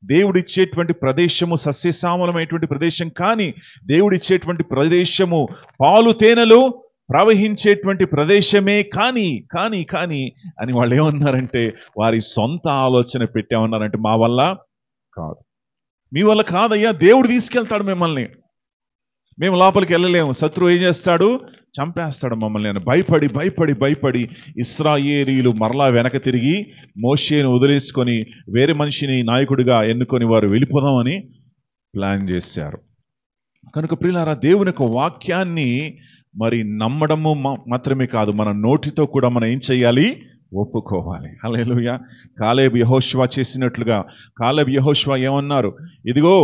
దేవుడిచ్చేటువంటి ప్రదేశము సస్యశ్యామలమైనటువంటి ప్రదేశం, కానీ దేవుడిచ్చేటువంటి ప్రదేశము పాలు తేనెలు ప్రవహించేటువంటి ప్రదేశమే, కానీ కానీ కానీ అని వాళ్ళు ఏమన్నారంటే వారి సొంత ఆలోచన పెట్టామన్నారంటే మా వల్ల కాదు, మీ వల్ల కాదయ్యా, దేవుడు తీసుకెళ్తాడు మిమ్మల్ని, మేము లోపలికి వెళ్ళలేము, శత్రువు ఏం చేస్తాడు, చంపేస్తాడు మమ్మల్ని అని భయపడి ఇశ్రాయేలీయులు మరలా వెనక తిరిగి మోషేను వదిలేసుకొని వేరే మనిషిని నాయకుడిగా ఎన్నుకొని వారు వెళ్ళిపోదామని ప్లాన్ చేశారు. కనుక ప్రియులారా, దేవుని యొక్క వాక్యాన్ని మరి నమ్మడము మాత్రమే కాదు, మన నోటితో కూడా మనం ఏం చేయాలి, ఒప్పుకోవాలి. హల్లెలూయా. కాలేబు యెహోషువ చేసినట్లుగా, కాలేబు యెహోషువ ఏమన్నారు, ఇదిగో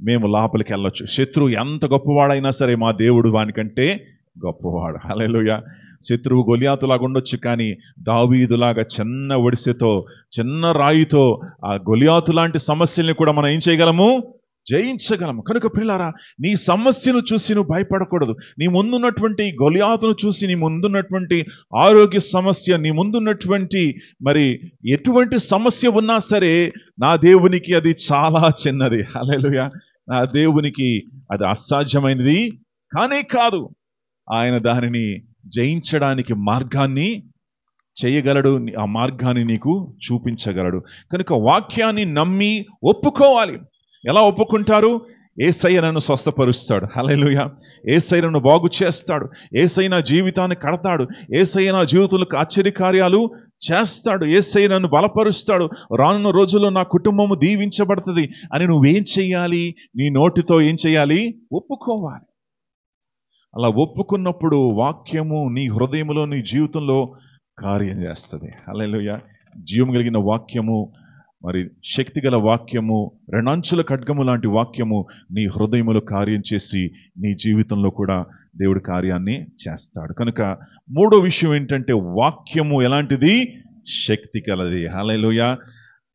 మేము లోపలికి వెళ్ళొచ్చు, శత్రువు ఎంత గొప్పవాడైనా సరే మా దేవుడు వానికంటే గొప్పవాడు. హల్లెలూయా. శత్రువు గొలియాతులాగా ఉండొచ్చు, కానీ దావీదులాగా చిన్న ఒడిసెతో చిన్న రాయితో ఆ గొలియాతు లాంటి సమస్యల్ని కూడా మనం ఏం చేయగలము, జయించగలము. కనుక ప్రియులారా, నీ సమస్యను చూసి నువ్వు భయపడకూడదు. నీ ముందున్నటువంటి గొలియాతును చూసి, నీ ముందున్నటువంటి ఆరోగ్య సమస్య, నీ ముందున్నటువంటి మరి ఎటువంటి సమస్య ఉన్నా సరే, నా దేవునికి అది చాలా చిన్నది. హల్లెలూయా. నా దేవునికి అది అసాధ్యమైనది కానే కాదు. ఆయన దానిని జయించడానికి మార్గాన్ని చేయగలడు, ఆ మార్గాన్ని నీకు చూపించగలడు. కనుక వాక్యాన్ని నమ్మి ఒప్పుకోవాలి. ఎలా ఒప్పుకుంటారు? యేసయ్య నన్ను స్వస్థపరుస్తాడు. హల్లెలూయా. యేసయ్య నన్ను బాగు చేస్తాడు. యేసయ్య నా జీవితాన్ని కడతాడు. యేసయ్య నా జీవితంలో ఆశ్చర్యకార్యాలు చేస్తాడు. యేసయ్య నన్ను బలపరుస్తాడు. రానున్న రోజుల్లో నా కుటుంబము దీవించబడుతుంది అని నువ్వేం చెయ్యాలి? నీ నోటితో ఏం చెయ్యాలి? ఒప్పుకోవాలి. అలా ఒప్పుకున్నప్పుడు వాక్యము నీ హృదయంలో, నీ జీవితంలో కార్యం చేస్తుంది. హల్లెలూయా. జీవం కలిగిన వాక్యము, మరి శక్తిగల వాక్యము, రెండంచుల ఖడ్గము లాంటి వాక్యము నీ హృదయములో కార్యం చేసి నీ జీవితంలో కూడా దేవుడి కార్యాన్ని చేస్తాడు. కనుక మూడో విషయం ఏంటంటే, వాక్యము ఎలాంటిది? శక్తి కలది. హల్లెలూయా.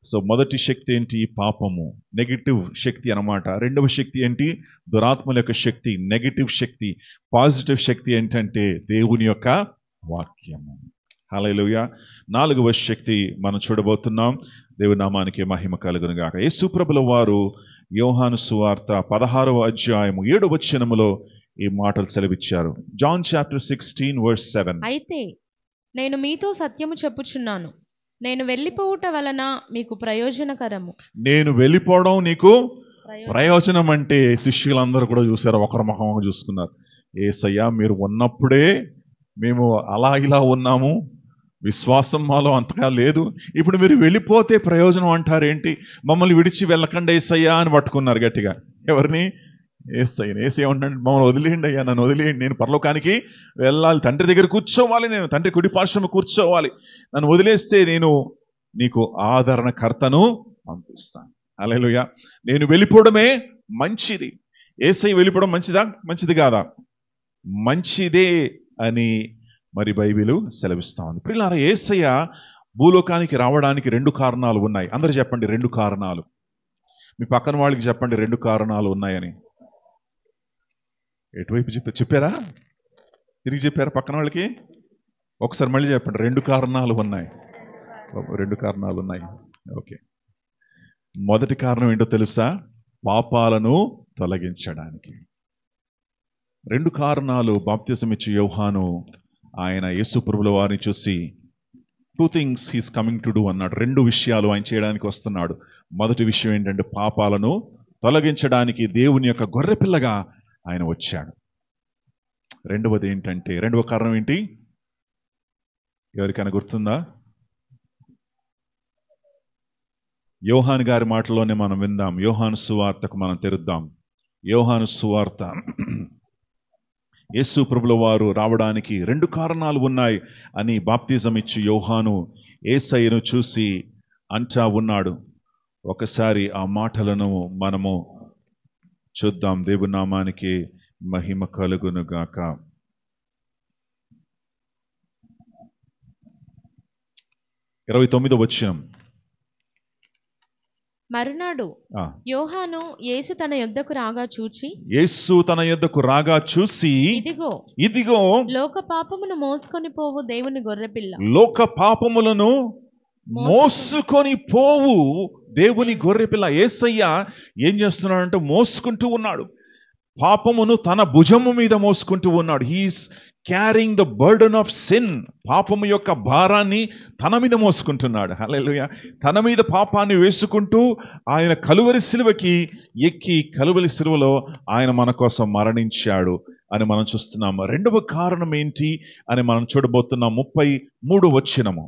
సో మొదటి శక్తి ఏంటి? పాపము, నెగిటివ్ శక్తి అన్నమాట. రెండవ శక్తి ఏంటి? దురాత్మల యొక్క శక్తి, నెగిటివ్ శక్తి. పాజిటివ్ శక్తి ఏంటంటే దేవుని యొక్క వాక్యము. హల్లెలూయా. నాలుగవ శక్తి మనం చూడబోతున్నాం. దేవుని నామానికి మహిమ కలుగును గాక. యేసు ప్రభుల వారు యోహాను సువార్త 16వ అధ్యాయము 7వ వచనములో ఈ మాటలు సెలవిచ్చారు. John chapter 16 verse 7. అయితే నేను మీతో సత్యము చెప్పుచున్నాను, నేను వెళ్ళిపోవుట వలన మీకు ప్రయోజనకరము. నేను వెళ్ళిపోవడం నీకు ప్రయోజనం అంటే శిష్యులందరూ కూడా చూశారు, ఒకరి ముఖం చూసుకున్నారు. యేసయ్యా, మీరు ఉన్నప్పుడే మేము అలా ఇలా ఉన్నాము, విశ్వాసం మాలో అంతగా లేదు, ఇప్పుడు మీరు వెళ్ళిపోతే ప్రయోజనం అంటారేంటి? మమ్మల్ని విడిచి వెళ్ళకండి యేసయ్యా అని పట్టుకున్నారు గట్టిగా. ఎవరిని? యేసయ్యని. యేసయ్య ఏమంటాడు? మమ్మల్ని వదిలేయండి అయ్యా, నన్ను వదిలేయండి, నేను పరలోకానికి వెళ్ళాలి, తండ్రి దగ్గర కూర్చోవాలి, నేను తండ్రి కుడి పార్శ్వము కూర్చోవాలి, నన్ను వదిలేస్తే నేను నీకు ఆదరణకర్తను పంపిస్తాను. హల్లెలూయా. నేను వెళ్ళిపోవడమే మంచిది. యేసయ్య వెళ్ళిపోవడం మంచిదా? మంచిది కాదా? మంచిదే అని మరి బైబిలు సెలవిస్తా ఉంది. ప్రియులారా, యేసయ్య భూలోకానికి రావడానికి 2 కారణాలు ఉన్నాయి. అందరూ చెప్పండి, 2 కారణాలు. మీ పక్కన వాళ్ళకి చెప్పండి, 2 కారణాలు ఉన్నాయని. ఎటువైపు చెప్పారా? తిరిగి చెప్పారా పక్కన వాళ్ళకి? ఒకసారి మళ్ళీ చెప్పండి, 2 కారణాలు ఉన్నాయి. 2 కారణాలు ఉన్నాయి. ఓకే. మొదటి కారణం ఏంటో తెలుసా? పాపాలను తొలగించడానికి. 2 కారణాలు. బాప్తిసం ఇచ్చే యోహాను ఆయన యేసు ప్రభుల వారిని చూసి 2 things he's coming to do అన్నాడు. 2 విషయాలు ఆయన చేయడానికి వస్తున్నాడు. మొదటి విషయం ఏంటంటే, పాపాలను తొలగించడానికి దేవుని యొక్క గొర్రెపిల్లగా ఆయన వచ్చాడు. రెండవది ఏంటంటే, రెండవ కారణం ఏంటి? ఎవరికైనా గుర్తుందా? యోహాను గారి మాటలోనే మనం విందాం. యోహాను సువార్తకు మనం తెరుద్దాం. యోహాను సువార్త. యేసు ప్రభుల వారు రావడానికి 2 కారణాలు ఉన్నాయి అని బాప్తిజం ఇచ్చి యోహాను యేసయ్యను చూసి అంటా ఉన్నాడు. ఒకసారి ఆ మాటలను మనము చూద్దాం. దేవుని నామానికి మహిమ కలుగును గాక. 29వ వచనం. మరునాడు యోహాను యేసు తన యొద్దకు రాగా చూచి, యేసు తన యొద్దకు రాగా చూసి, ఇదిగో ఇదిగో లోక పాపమును మోసుకొని పోవు దేవుని గొర్రెపిల్ల. లోక పాపములను మోసుకొని పోవు దేవుని గొర్రెపిల్ల. యేసయ్య ఏం చేస్తున్నాడంటే, మోసుకుంటూ ఉన్నాడు. పాపమును తన భుజము మీద మోసుకుంటూ ఉన్నాడు. He's carrying the burden of sin. పాపము యొక్క భారాన్ని తన మీద మోసుకుంటున్నాడు. హల్లెలూయా. తన మీద పాపాన్ని వేసుకుంటూ ఆయన కలువరి సిలువకి ఎక్కి, కలువరి సిలువలో ఆయన మన కోసం మరణించాడు అని మనం చూస్తున్నాము. రెండవ కారణం ఏంటి అని మనం చూడబోతున్నాం. 33వ వచనము.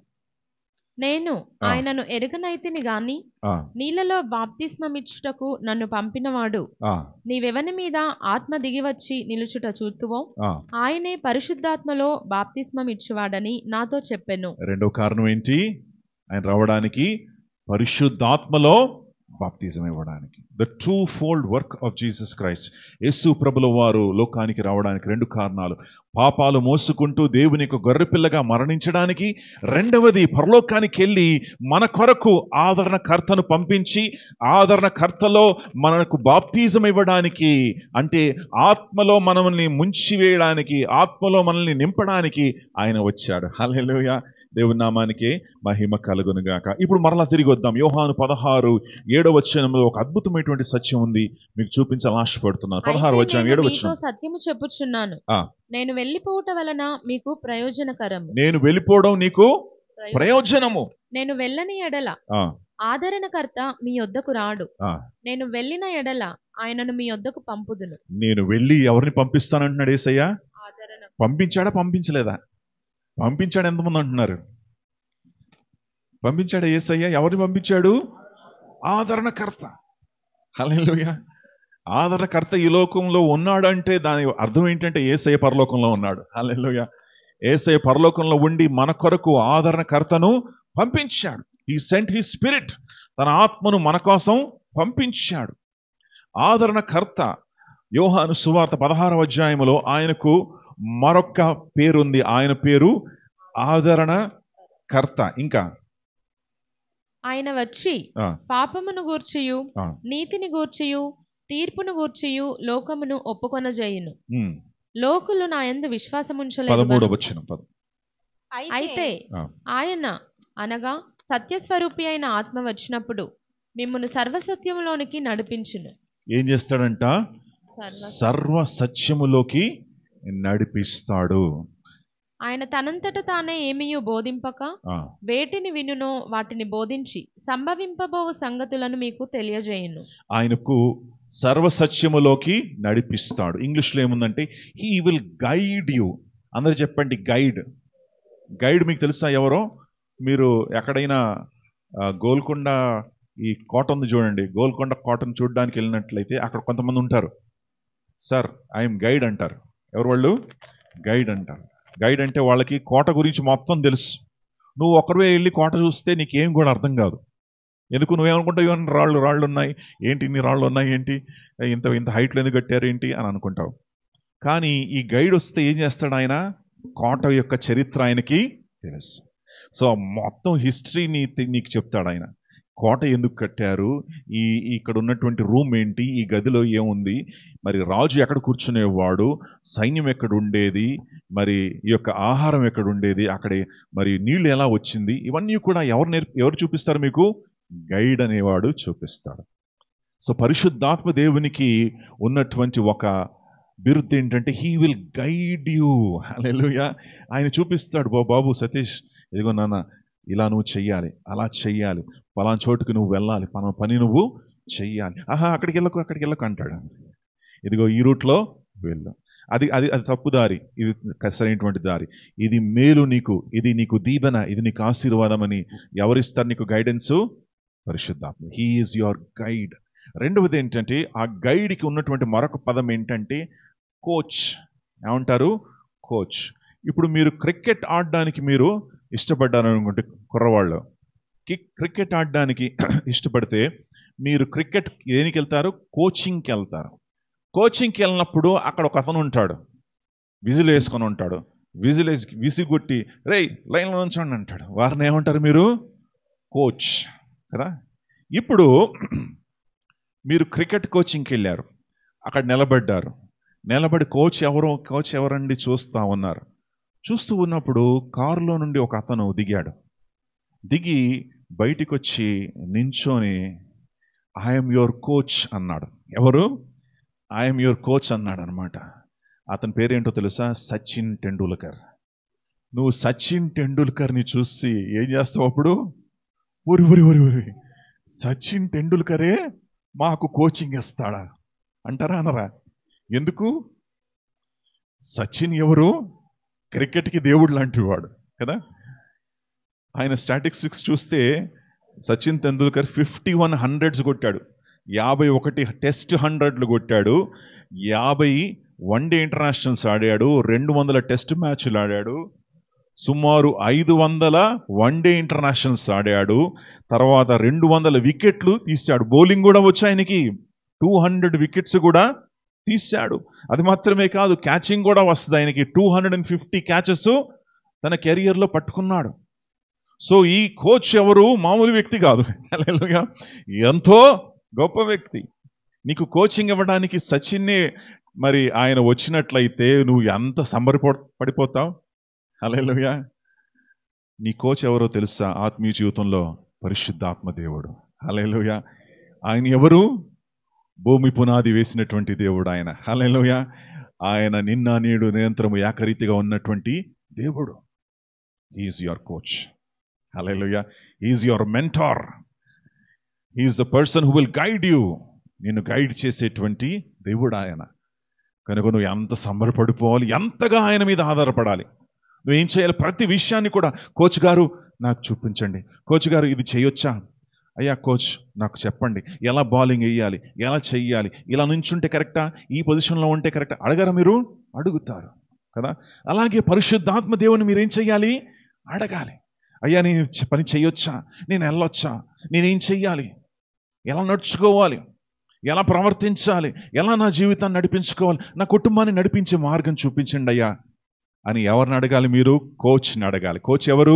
నేను ఆయనను ఎరుగనైతిని గాని నీళ్ళలో బాప్తిస్మమిచ్చుటకు నన్ను పంపినవాడు నీవెవని మీద ఆత్మ దిగివచ్చి నిలుచుట చూతువో ఆయనే పరిశుద్ధాత్మలో బాప్తిస్మమిచ్చువాడని నాతో చెప్పెను. రెండో కారణం ఏంటి? ఆయన రావడానికి పరిశుద్ధాత్మలో బాప్తిజం ఇవ్వడానికి. The two fold work of Jesus Christ. యేసు ప్రభుల వారు లోకానికి రావడానికి 2 కారణాలు: పాపాలు మోసుకుంటూ దేవుని యొక్క గొర్రెపిల్లగా మరణించడానికి, రెండవది పరలోకానికి వెళ్ళి మన కొరకు ఆదరణకర్తను పంపించి ఆదరణకర్తలో మనకు బాప్తిజం ఇవ్వడానికి, అంటే ఆత్మలో మనల్ని ముంచివేయడానికి, ఆత్మలో మనల్ని నింపడానికి ఆయన వచ్చాడు. హల్లెలూయా, దేవుని నామానికి మహిమ కలుగునుగాక. ఇప్పుడు మరలా తిరిగి వద్దాం. యోహాను 16:7 వచనంలో ఒక అద్భుతమైనటువంటి సత్యం ఉంది, మీకు చూపించాలని ఆశపడుతున్నాను. 16 వచనం 7 వచనం. సత్యము చెప్పుచున్నాను, నేను వెళ్ళిపోవటం వలన మీకు ప్రయోజనకరము. నేను వెళ్ళిపోవడం నీకు ప్రయోజనము. నేను వెళ్ళని ఎడల ఆదరణకర్త మీ యొద్దకు రాడు, నేను వెళ్ళిన ఎడల ఆయనను మీ యొద్దకు పంపుదును. నేను వెళ్ళి ఎవరిని పంపిస్తానంటున్నాడు యేసయ్య? పంపించాడా పంపించలేదా? పంపించాడు. ఎంతమంది అంటున్నారు? పంపించాడు యేసయ్య. ఎవరిని పంపించాడు? ఆదరణకర్త. హల్లెలూయా. ఆదరణకర్త ఈ లోకంలో ఉన్నాడంటే దాని అర్థం ఏంటంటే యేసయ్య పరలోకంలో ఉన్నాడు. హల్లెలూయా. యేసయ్య పరలోకంలో ఉండి మన కొరకు ఆదరణకర్తను పంపించాడు. హీ సెంట్ హిస్ స్పిరిట్, తన ఆత్మను మన కోసం పంపించాడు. ఆదరణకర్త. యోహాను సువార్త 16వ అధ్యాయములో ఆయనకు మరొక పేరుంది. ఆయన పేరు ఆదరణకర్త. ఇంకా ఆయన వచ్చి పాపమును గూర్చియు నీతిని గూర్చియు తీర్పును గూర్చియు లోకమును ఒప్పుకొనజేయును. లోకులు నా యందు విశ్వాసముంచలేదు. 13వ వచనం. అయితే ఆయన అనగా సత్యస్వరూపి అయిన ఆత్మ వచ్చినప్పుడు మిమ్మును సర్వసత్యములోనికి నడిపించును. ఏం చేస్తాడంట? సర్వ సత్యములోకి నడిపిస్తాడు. ఆయన తనంతట తానే ఏమీయు బోధింపక వేటిని వినునో వాటిని బోధించి సంభవింపబో సంగతులను మీకు తెలియజేయును. ఆయనకు సర్వసత్యములోకి నడిపిస్తాడు. ఇంగ్లీష్లో ఏముందంటే హీ విల్ గైడ్ యూ. అందరు చెప్పండి గైడ్. గైడ్ మీకు తెలుసా ఎవరో? మీరు ఎక్కడైనా గోల్కొండ ఈ కోట ఉంది చూడండి, గోల్కొండ కోటను చూడడానికి వెళ్ళినట్లయితే అక్కడ కొంతమంది ఉంటారు. సార్ ఐఎమ్ గైడ్ అంటారు. ఎవరు వాళ్ళు? గైడ్ అంటారు. గైడ్ అంటే వాళ్ళకి కోట గురించి మొత్తం తెలుసు. నువ్వు ఒకరివే వెళ్ళి కోట చూస్తే నీకేం కూడా అర్థం కాదు. ఎందుకు? నువ్వేమనుకుంటావు? ఏమన్నా రాళ్ళు ఉన్నాయి ఏంటి, ఇన్ని రాళ్ళు ఉన్నాయి ఏంటి, ఇంత హైట్లో ఎందుకు కట్టారు ఏంటి అని అనుకుంటావు. కానీ ఈ గైడ్ వస్తే ఏం చేస్తాడు? ఆయన కోట యొక్క చరిత్ర ఆయనకి తెలుసు. సో మొత్తం హిస్టరీని నీకు చెప్తాడు ఆయన. కోట ఎందుకు కట్టారు, ఇక్కడ ఉన్నటువంటి రూమ్ ఏంటి, ఈ గదిలో ఏముంది, మరి రాజు ఎక్కడ కూర్చునేవాడు, సైన్యం ఎక్కడ ఉండేది, మరి ఈ యొక్క ఆహారం ఎక్కడ ఉండేది, అక్కడ మరి నీళ్లు ఎలా వచ్చింది, ఇవన్నీ కూడా ఎవరు చూపిస్తారు మీకు? గైడ్ అనేవాడు చూపిస్తాడు. సో పరిశుద్ధాత్మ దేవునికి ఉన్నటువంటి ఒక బిరుదు ఏంటంటే హీ విల్ గైడ్ యూ. హల్లెలూయా. ఆయన చూపిస్తాడు, బాబు సతీష్ ఇదిగో నాన్న ఇలా నువ్వు చెయ్యాలి, అలా చెయ్యాలి, పలానా చోటుకు నువ్వు వెళ్ళాలి, పలానా పని నువ్వు చెయ్యాలి. అక్కడికి వెళ్ళకు అంటాడు. ఇదిగో ఈ రూట్లో వెళ్ళు, అది అది అది తప్పు దారి, ఇది సరైనటువంటి దారి, ఇది మేలు నీకు, ఇది నీకు దీవెన, ఇది నీకు ఆశీర్వాదం అని ఎవరిస్తారు నీకు గైడెన్స్? పరిశుద్ధాత్మ. He is your guide. రెండవది ఏంటంటే ఆ గైడ్కి ఉన్నటువంటి మరొక పదం ఏంటంటే కోచ్. ఏమంటారు? కోచ్. ఇప్పుడు మీరు క్రికెట్ ఆడడానికి మీరు ఇష్టపడ్డారనుకుంటే, కుర్రవాళ్ళు క్రికెట్ ఆడడానికి ఇష్టపడితే మీరు క్రికెట్ దేనికి వెళ్తారు? కోచింగ్కి వెళ్తారు. కోచింగ్కి వెళ్ళినప్పుడు అక్కడ ఒక అతను ఉంటాడు, విజిల్ వేసుకొని ఉంటాడు. విసిగొట్టి రేయ్ లైన్లో ఉంచండి అంటాడు. వారిని ఏమంటారు మీరు? కోచ్ కదా. ఇప్పుడు మీరు క్రికెట్ కోచింగ్కి వెళ్ళారు, అక్కడ నిలబడి కోచ్ ఎవరండి చూస్తూ ఉన్నారు. చూస్తూ ఉన్నప్పుడు కారులో నుండి ఒక అతను దిగి బయటికి వచ్చి నించోని ఐఎమ్ యువర్ కోచ్ అన్నాడు. ఎవరు? ఐఎమ్ యువర్ కోచ్ అన్నాడు అనమాట. అతని పేరేంటో తెలుసా? సచిన్ టెండూల్కర్. నువ్వు సచిన్ టెండూల్కర్ని చూసి ఏం చేస్తావు అప్పుడు? ఊరి సచిన్ టెండూల్కరే మాకు కోచింగ్ ఇస్తాడా అంటారా? అనరా? ఎందుకు? సచిన్ ఎవరు? క్రికెట్కి దేవుడు లాంటి వాడు కదా. ఆయన స్టాటిస్టిక్స్ చూస్తే సచిన్ తెండూల్కర్ 51 100s కొట్టాడు, 51 టెస్ట్ 100లు కొట్టాడు, 50 వన్డే ఇంటర్నేషనల్స్ ఆడాడు, 200 టెస్ట్ మ్యాచ్లు ఆడాడు. సుమారు 500 వన్డే ఇంటర్నేషనల్స్ ఆడాడు. తర్వాత 200 వికెట్లు తీశాడు. బౌలింగ్ కూడా వచ్చి ఆయనకి 200 వికెట్స్ కూడా తీశాడు. అది మాత్రమే కాదు, క్యాచింగ్ కూడా వస్తుంది ఆయనకి. 250 క్యాచెస్ తన కెరియర్లో పట్టుకున్నాడు. సో ఈ కోచ్ ఎవరు మామూలు వ్యక్తి కాదు. హల్లెలూయా, ఎంతో గొప్ప వ్యక్తి. నీకు కోచింగ్ ఇవ్వడానికి సచిన్నే మరి ఆయన వచ్చినట్లయితే నువ్వు ఎంత పడిపోతావు. హల్లెలూయా. నీ కోచ్ ఎవరో తెలుసా? ఆత్మీయ జీవితంలో పరిశుద్ధాత్మ దేవుడు. హల్లెలూయా. ఆయన ఎవరు? భూమి పునాది వేసినటువంటి దేవుడు ఆయన. హల్లెలూయా. ఆయన నిన్న నేడు నిరంతరము ఏకరీతిగా ఉన్నటువంటి దేవుడు. He's your coach. Hallelujah. He's your mentor. He's the person who will guide you. నిన్ను గైడ్ చేసేటువంటి దేవుడు ఆయన. కనుక నువ్వు ఎంత సంబరపడిపోవాలి, ఎంతగా ఆయన మీద ఆధారపడాలి. నువ్వేం చేయాలి? ప్రతి విషయాన్ని కూడా కోచ్ గారు నాకు చూపించండి, కోచ్ గారు ఇది చేయొచ్చా, అయ్యా కోచ్ నాకు చెప్పండి, ఎలా బౌలింగ్ వేయాలి, ఎలా చెయ్యాలి, ఇలా నుంచుంటే కరెక్టా, ఈ పొజిషన్లో ఉంటే కరెక్టా, అడగరా మీరు? అడుగుతారు కదా. అలాగే పరిశుద్ధాత్మ దేవుని మీరేం చెయ్యాలి? అడగాలి. అయ్యా నేను పని చేయొచ్చా, నేను వెళ్ళొచ్చా, నేనేం చెయ్యాలి, ఎలా నడుచుకోవాలి, ఎలా ప్రవర్తించాలి, ఎలా నా జీవితాన్ని నడిపించుకోవాలి, నా కుటుంబాన్ని నడిపించే మార్గం చూపించండి అయ్యా అని ఎవరిని అడగాలి? మీరు కోచ్ని అడగాలి. కోచ్ ఎవరు?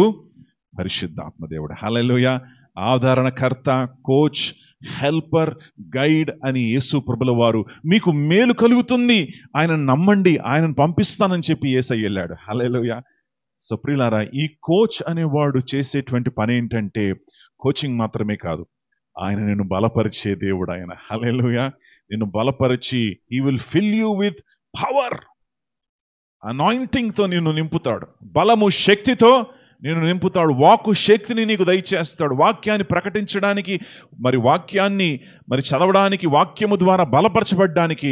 పరిశుద్ధాత్మ దేవుడు. హల్లెలూయా. ఆదరణకర్త, కోచ్, హెల్పర్, గైడ్ అని యేసు ప్రభుల వారు మీకు మేలు కలుగుతుంది, ఆయనను నమ్మండి, ఆయనను పంపిస్తానని చెప్పి యేసయ్య వెళ్ళాడు. హల్లెలూయా. సో ప్రియులారా, ఈ కోచ్ అనేవాడు చేసేటువంటి పని ఏంటంటే కోచింగ్ మాత్రమే కాదు, ఆయన నిన్ను బలపరిచే దేవుడు ఆయన. హల్లెలూయా. నిన్ను బలపరిచి he will fill you with power. అనాయింటింగ్తో నిన్ను నింపుతాడు, బలము శక్తితో నిన్ను నింపుతాడు, వాక్కు శక్తిని నీకు దయచేస్తాడు, వాక్యాన్ని ప్రకటించడానికి, మరి వాక్యాన్ని మరి చదవడానికి, వాక్యము ద్వారా బలపరచబడ్డానికి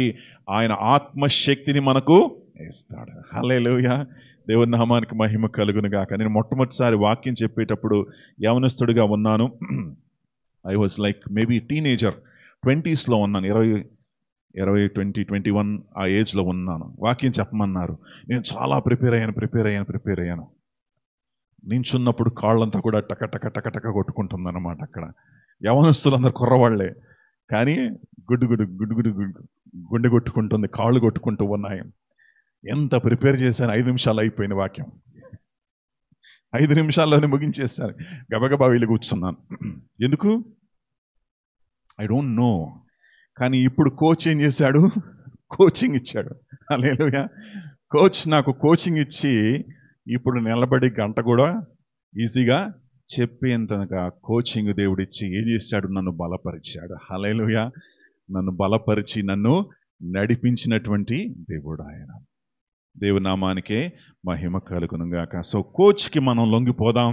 ఆయన ఆత్మశక్తిని మనకు ఇస్తాడు. హల్లెలూయా. దేవుని నామానికి మహిమ కలుగును గాక. నేను మొట్టమొదటిసారి వాక్యం చెప్పేటప్పుడు యవనస్తుడిగా ఉన్నాను. I was like maybe teenager, 20s ఉన్నాను, 21 ఆ ఏజ్లో ఉన్నాను. వాక్యం చెప్పమన్నారు. నేను చాలా ప్రిపేర్ అయ్యాను. నించున్నప్పుడు కాళ్ళంతా కూడా టక టక టక టక కొట్టుకుంటుంది అన్నమాట. అక్కడ యవనస్తులందరూ కుర్రవాళ్లే, కానీ గుండె కొట్టుకుంటుంది, కాళ్ళు కొట్టుకుంటూ ఉన్నాయి. ఎంత ప్రిపేర్ చేశాను, 5 నిమిషాలు అయిపోయిన వాక్యం. 5 నిమిషాల్లోనే ముగించేశారు. గబగబా వెళ్ళి కూర్చున్నాను. ఎందుకు? I don't know. కానీ ఇప్పుడు కోచ్ ఏం చేశాడు? కోచింగ్ ఇచ్చాడు. హల్లెలూయా. కోచ్ నాకు కోచింగ్ ఇచ్చి ఇప్పుడు నిలబడి గంట కూడా ఈజీగా చెప్పేంతగా కోచింగ్ దేవుడిచ్చి ఏం చేశాడు? నన్ను బలపరిచాడు. హల్లెలూయా. నన్ను బలపరిచి నన్ను నడిపించినటువంటి దేవుడు ఆయన. దేవుని నామానికే మహిమ కలుగును గాక. సో కోచ్కి మనం లొంగిపోదాం.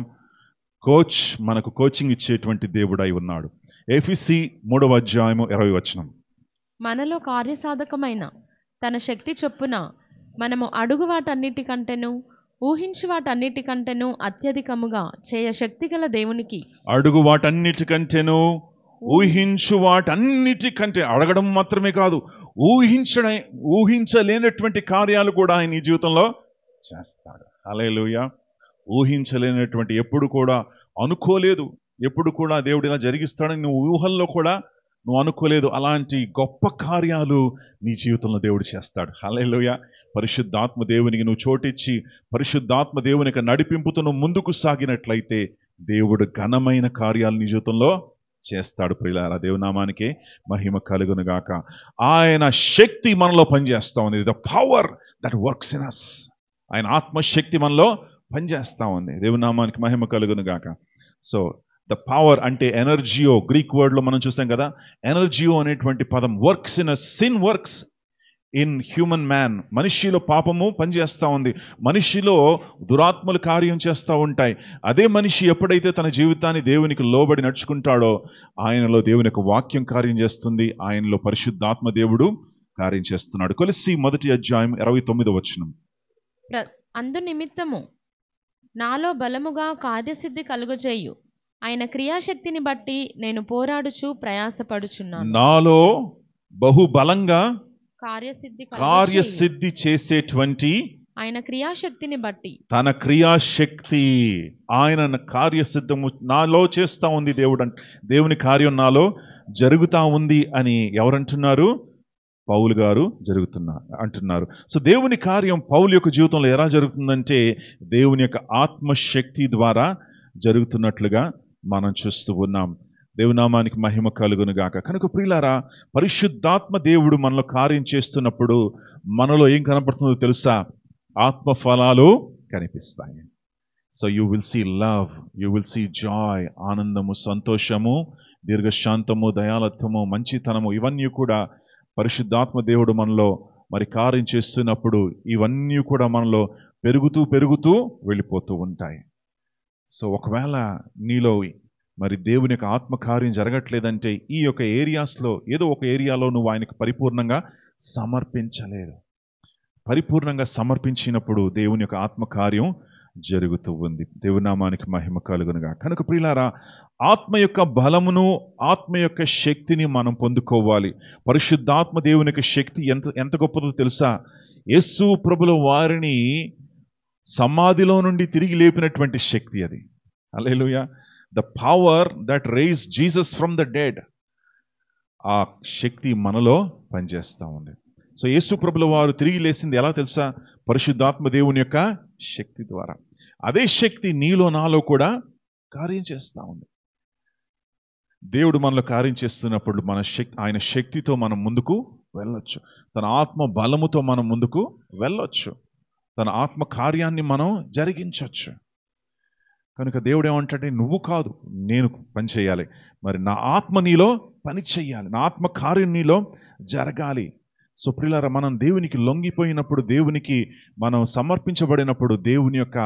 కోచ్ మనకు కోచింగ్ ఇచ్చేటువంటి దేవుడై ఉన్నాడు. ఎఫెసీ 3వ అధ్యాయము 20వ వచనం. మనలో కార్యసాధకమైన తన శక్తి చొప్పున మనము అడుగు వాటన్నిటికంటేను ఊహించి వాటన్నిటికంటేను అత్యధికముగా చేయ శక్తిగల దేవునికి. అడుగు వాటన్నిటికంటేను ఊహించు వాటన్నిటికంటే, అడగడం మాత్రమే కాదు, ఊహించలేనటువంటి కార్యాలు కూడా ఆయన ఈ జీవితంలో చేస్తాడు. హల్లెలూయా. ఊహించలేనటువంటి, ఎప్పుడు కూడా అనుకోలేదు, ఎప్పుడు కూడా దేవుడు ఇలా జరిగిస్తాడని నువ్వు ఊహల్లో కూడా నువ్వు అనుకోలేదు, అలాంటి గొప్ప కార్యాలు నీ జీవితంలో దేవుడు చేస్తాడు. హల్లెలూయా. పరిశుద్ధాత్మ దేవునికి నువ్వు చోటిచ్చి పరిశుద్ధాత్మ దేవునికి నడిపింపుతూ నువ్వు ముందుకు సాగినట్లయితే దేవుడు ఘనమైన కార్యాలు నీ జీవితంలో చేస్తాడు. ప్రియులారా, దేవునామానికి మహిమ కలుగును గాక. ఆయన శక్తి మనలో పనిచేస్తా ఉంది. The power that works in us. ఆయన ఆత్మశక్తి మనలో పనిచేస్తా ఉంది. దేవునామానికి మహిమ కలుగును గాక. సో ద పవర్ అంటే ఎనర్జియో, గ్రీక్ వర్డ్లో మనం చూసాం కదా. ఎనర్జియో అనేటువంటి పదం works in us. Sin works in human man. మనిషిలో పాపము పనిచేస్తూ ఉంది, మనిషిలో దురాత్మలు కార్యం చేస్తూ ఉంటాయి. అదే మనిషి ఎప్పుడైతే తన జీవితాన్ని దేవునికి లోబడి నడుచుకుంటాడో ఆయనలో దేవుని యొక్క వాక్యం కార్యం చేస్తుంది, ఆయనలో పరిశుద్ధాత్మ దేవుడు కార్యం చేస్తున్నాడు. కొలస్సీ 1వ అధ్యాయం 29వ వచనం. అందు నిమిత్తము నాలో బలముగా కార్యసిద్ధి కలుగజేయు ఆయన క్రియాశక్తిని బట్టి నేను పోరాడుచు ప్రయాసపడుచున్నాను. నాలో బహుబలంగా కార్యసిద్ధి చేసేటువంటి ఆయన క్రియాశక్తిని బట్టి, తన క్రియాశక్తి, ఆయన కార్యసిద్ధము నాలో చేస్తా ఉంది దేవుడు, దేవుని కార్యం నాలో జరుగుతా ఉంది అని ఎవరంటున్నారు? పౌలు గారు అంటున్నారు. సో దేవుని కార్యం పౌలు యొక్క జీవితంలో ఎలా జరుగుతుందంటే దేవుని యొక్క ఆత్మశక్తి ద్వారా జరుగుతున్నట్లుగా మనం చూస్తూ ఉన్నాం. దేవునామానికి మహిమ కలుగును గాక. కనుక ప్రియులారా, పరిశుద్ధాత్మ దేవుడు మనలో కార్యం చేస్తున్నప్పుడు మనలో ఏం కనపడుతుందో తెలుసా? ఆత్మ ఫలాలు కనిపిస్తాయి. So you will see love, you will see joy, ఆనందము, సంతోషము, దీర్ఘశాంతము, దయాలత్వము, మంచితనము, ఇవన్నీ కూడా పరిశుద్ధాత్మ దేవుడు మనలో మరి కార్యం చేస్తున్నప్పుడు ఇవన్నీ కూడా మనలో పెరుగుతూ పెరుగుతూ వెళ్ళిపోతూ ఉంటాయి. సో ఒకవేళ నీలో మరి దేవుని యొక్క ఆత్మకార్యం జరగట్లేదంటే ఈ యొక్క ఏరియాస్లో ఏదో ఒక ఏరియాలో నువ్వు ఆయనకు పరిపూర్ణంగా సమర్పించలేదు. పరిపూర్ణంగా సమర్పించినప్పుడు దేవుని యొక్క ఆత్మకార్యం జరుగుతూ ఉంది. దేవునామానికి మహిమ కలుగునుగా. కనుక ప్రియులారా, ఆత్మ యొక్క బలమును, ఆత్మ యొక్క శక్తిని మనం పొందుకోవాలి. పరిశుద్ధాత్మ దేవుని యొక్క శక్తి ఎంత గొప్పదో తెలుసా? యేసు ప్రభుల వారిని సమాధిలో నుండి తిరిగి లేపినటువంటి శక్తి అది. Hallelujah. The power that rise Jesus from the dead, ఆ శక్తి మనలో పనిచేస్తూ ఉంది. సో యేసు ప్రభుల వారు తిరిగి లేచింది ఎలా తెలుసా? పరిశుద్ధాత్మ దేవుని యొక్క శక్తి ద్వారా. అదే శక్తి నీలో నాలో కూడా కార్యం చేస్తూ ఉంది. దేవుడు మనలో కార్యం చేస్తున్నప్పుడు ఆయన శక్తితో మనం ముందుకు వెళ్ళొచ్చు. తన ఆత్మ బలముతో మనం ముందుకు వెళ్ళొచ్చు. తన ఆత్మ కార్యాన్ని మనం జరిగించవచ్చు. కనుక దేవుడు ఏమంటాడే, నువ్వు కాదు, నేను పని చేయాలి. మరి నా ఆత్మ నీలో పని చెయ్యాలి, నా ఆత్మ కార్యం నీలో జరగాలి. సో ప్రియులారా, మనం దేవునికి లొంగిపోయినప్పుడు, దేవునికి మనం సమర్పించబడినప్పుడు దేవుని యొక్క